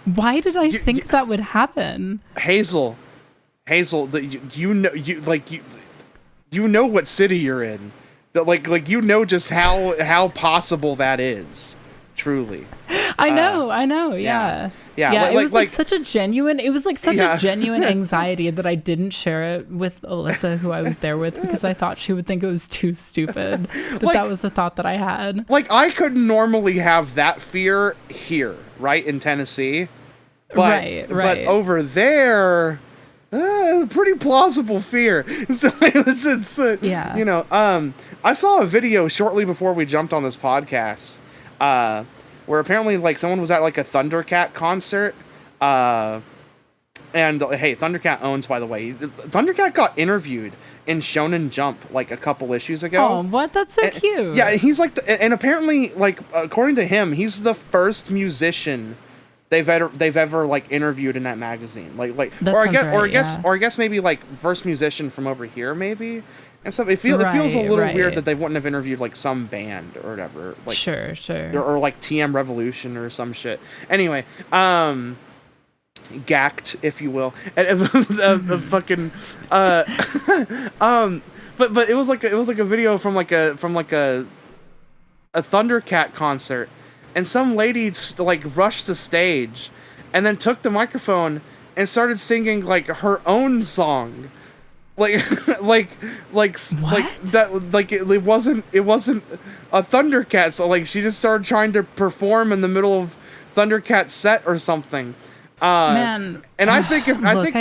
Why did I think that would happen? Hazel, you know what city you're in. Like you know just how possible that is. Truly. I know. Yeah. It was like such a genuine anxiety that I didn't share it with Alyssa, who I was there with, because I thought she would think it was too stupid. But that was the thought that I had. Like, I could normally have that fear here, right, in Tennessee. But, right. But over there, pretty plausible fear. So it's you know, I saw a video shortly before we jumped on this podcast, where apparently like someone was at like a Thundercat concert, and hey, Thundercat owns, by the way. Thundercat got interviewed in Shonen Jump like a couple issues ago. Oh, what? That's so cute. Yeah, he's like, and apparently like according to him, he's the first musician they've ever like interviewed in that magazine. I guess maybe like first musician from over here maybe. And stuff. It feels a little weird that they wouldn't have interviewed like some band or whatever. Like sure. Or like TM Revolution or some shit. Anyway, gacked, if you will. And the fucking but it was like a video from like a Thundercat concert, and some lady just like rushed the stage and then took the microphone and started singing like her own song. Like that, like it wasn't a Thundercat, so like she just started trying to perform in the middle of Thundercat's set or something. Man, and I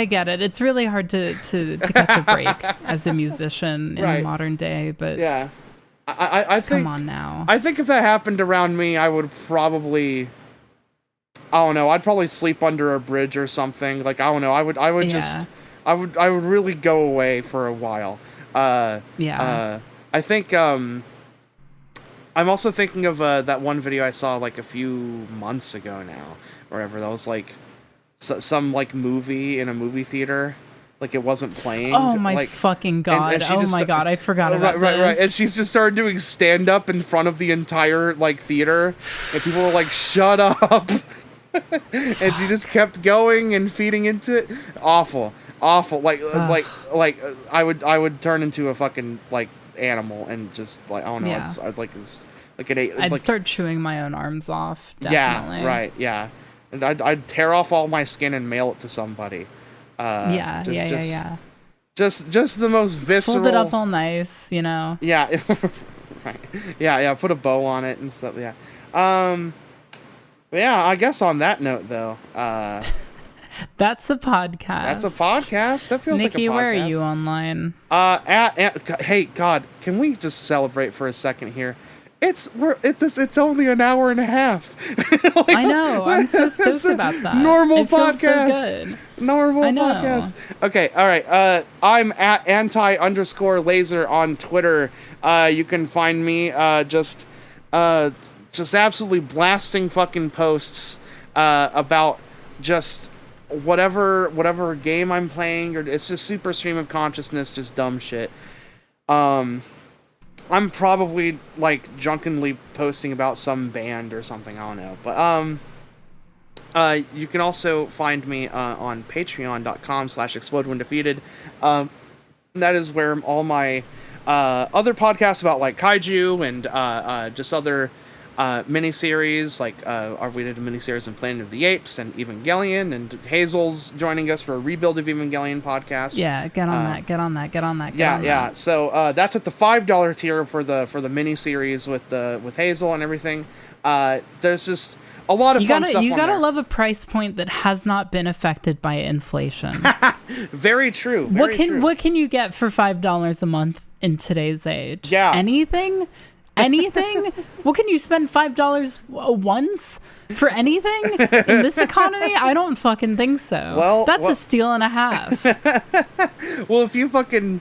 get it. It's really hard to catch a break as a musician in the modern day, but yeah, I think, come on now. I think if that happened around me, I would probably, I don't know, I'd probably sleep under a bridge or something. Like, I don't know, I would just. I would really go away for a while. I think I'm also thinking of that one video I saw like a few months ago now, or whatever. That was like some like movie in a movie theater, like it wasn't playing. Oh my fucking God! And God, I forgot about this. Right. And she's just started doing stand up in front of the entire like theater, and people were like, "Shut up!" And she just kept going and feeding into it. Awful. Like I would turn into a fucking like animal and just like, I don't know. Yeah. I'd start chewing my own arms off. Definitely. Yeah, right. Yeah, and I'd tear off all my skin and mail it to somebody. Just the most visceral. Fold it up all nice, you know. Yeah, right. Yeah. Put a bow on it and stuff. Yeah. Yeah. I guess on that note, though. That's a podcast. That feels Nicky, like a podcast. Where are you online? Hey, God, can we just celebrate for a second here? It's only an hour and a half. Like, I know. I'm so stoked about that. Normal it podcast. Feels so good. Normal podcast. Okay, all right. I'm at anti_laser on Twitter. You can find me just absolutely blasting fucking posts about just whatever game I'm playing, or it's just super stream of consciousness, just dumb shit. I'm probably like drunkenly posting about some band or something, I don't know. But you can also find me on patreon.com/explodewhendefeated. That is where all my other podcasts about like kaiju and just other miniseries, like we did a miniseries in Planet of the Apes and Evangelion, and Hazel's joining us for a Rebuild of Evangelion podcast. Yeah, get on that. Yeah. So that's at the $5 tier for the miniseries with Hazel and everything. There's just a lot of fun stuff. You gotta love a price point that has not been affected by inflation. Very true. What can you get for $5 a month in today's age? Yeah, anything. anything? What can you spend $5 once for anything in this economy? I don't fucking think so. Well, that's a steal and a half. Well, if you pay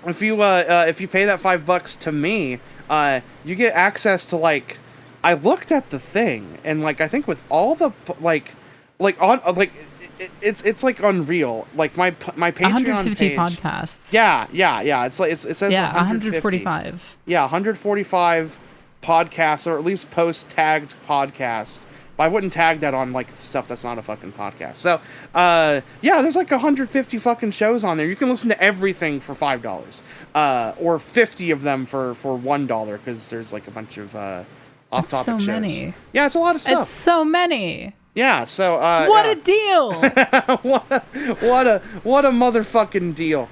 that $5 to me, you get access to like. I looked at the thing, and like I think with all the it's like unreal. Like my Patreon 150 page, podcasts. Yeah. It's like it says 145. Yeah, 145 podcasts, or at least post-tagged podcasts. But I wouldn't tag that on like stuff that's not a fucking podcast. So there's like 150 fucking shows on there. You can listen to everything for $5, or 50 of them for $1, because there's like a bunch of off-topic shows. So many. Yeah, it's a lot of stuff. It's so many. Yeah, so what a deal! what a motherfucking deal!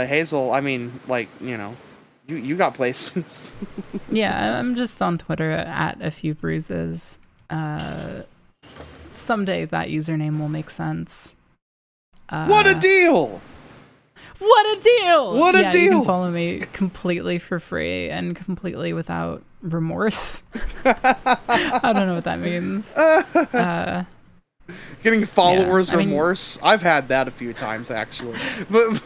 Hazel, I mean, like, you know, you got places. Yeah, I'm just on Twitter at a few bruises. Someday that username will make sense. What a deal! What a deal! What a deal! You can follow me completely for free and completely without remorse. I don't know what that means. Getting followers remorse. I've had that a few times actually. But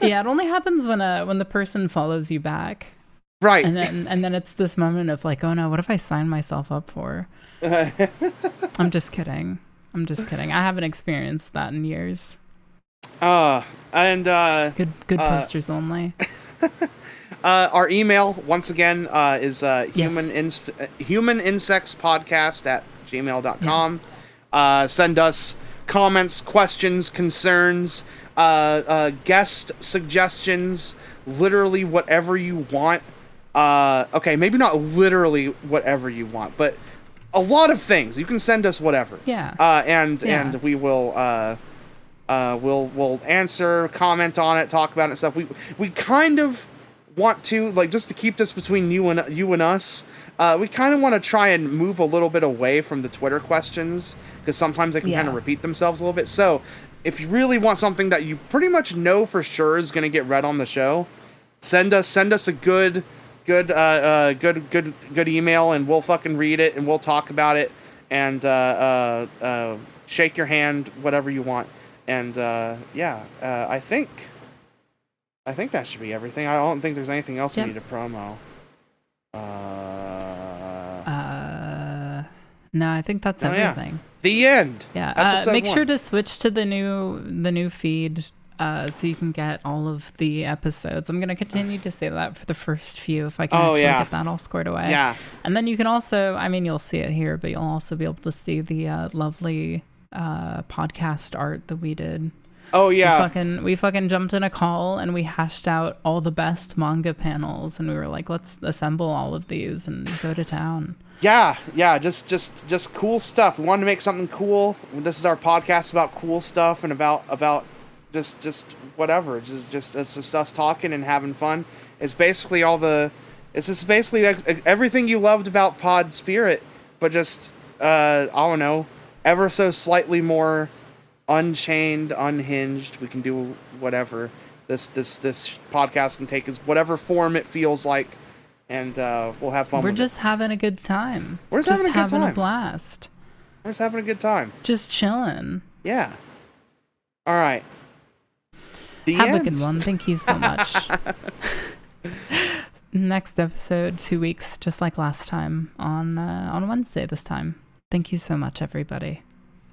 yeah, it only happens when the person follows you back. Right. And then it's this moment of like, oh no, what if I sign myself up for? I'm just kidding. I haven't experienced that in years. Good posters only. Our email once again is humaninsectspodcast@gmail.com. Send us comments, questions, concerns, guest suggestions, literally whatever you want. Okay, maybe not literally whatever you want, but a lot of things. You can send us whatever. Yeah. And we will we'll answer, comment on it, talk about it and stuff. We kind of want to, like, just to keep this between you and us, we kind of want to try and move a little bit away from the Twitter questions, because sometimes they can kind of repeat themselves a little bit. So if you really want something that you pretty much know for sure is going to get read on the show, send us a good email, and we'll fucking read it, and we'll talk about it, and shake your hand, whatever you want. And I think that should be everything. I don't think there's anything else we need to promo. No, I think that's everything. Yeah. The end. Yeah. Make sure to switch to the new feed so you can get all of the episodes. I'm going to continue to say that for the first few if I can get that all squared away. Yeah. And then you can also, I mean, you'll see it here, but you'll also be able to see the lovely podcast art that we did. Oh yeah, we fucking jumped in a call and we hashed out all the best manga panels, and we were like, let's assemble all of these and go to town. Yeah, just cool stuff. We wanted to make something cool. This is our podcast about cool stuff and about just whatever. It's just us talking and having fun. It's basically everything you loved about Pod Spirit, but just I don't know, ever so slightly more unchained, unhinged. We can do whatever. This podcast can take as whatever form it feels like, and we'll have fun. We're just having a good time. We're just having a blast. We're just having a good time. Just chilling. Yeah. All right. Have a good one. Thank you so much. Next episode, 2 weeks, just like last time, on Wednesday this time. Thank you so much, everybody.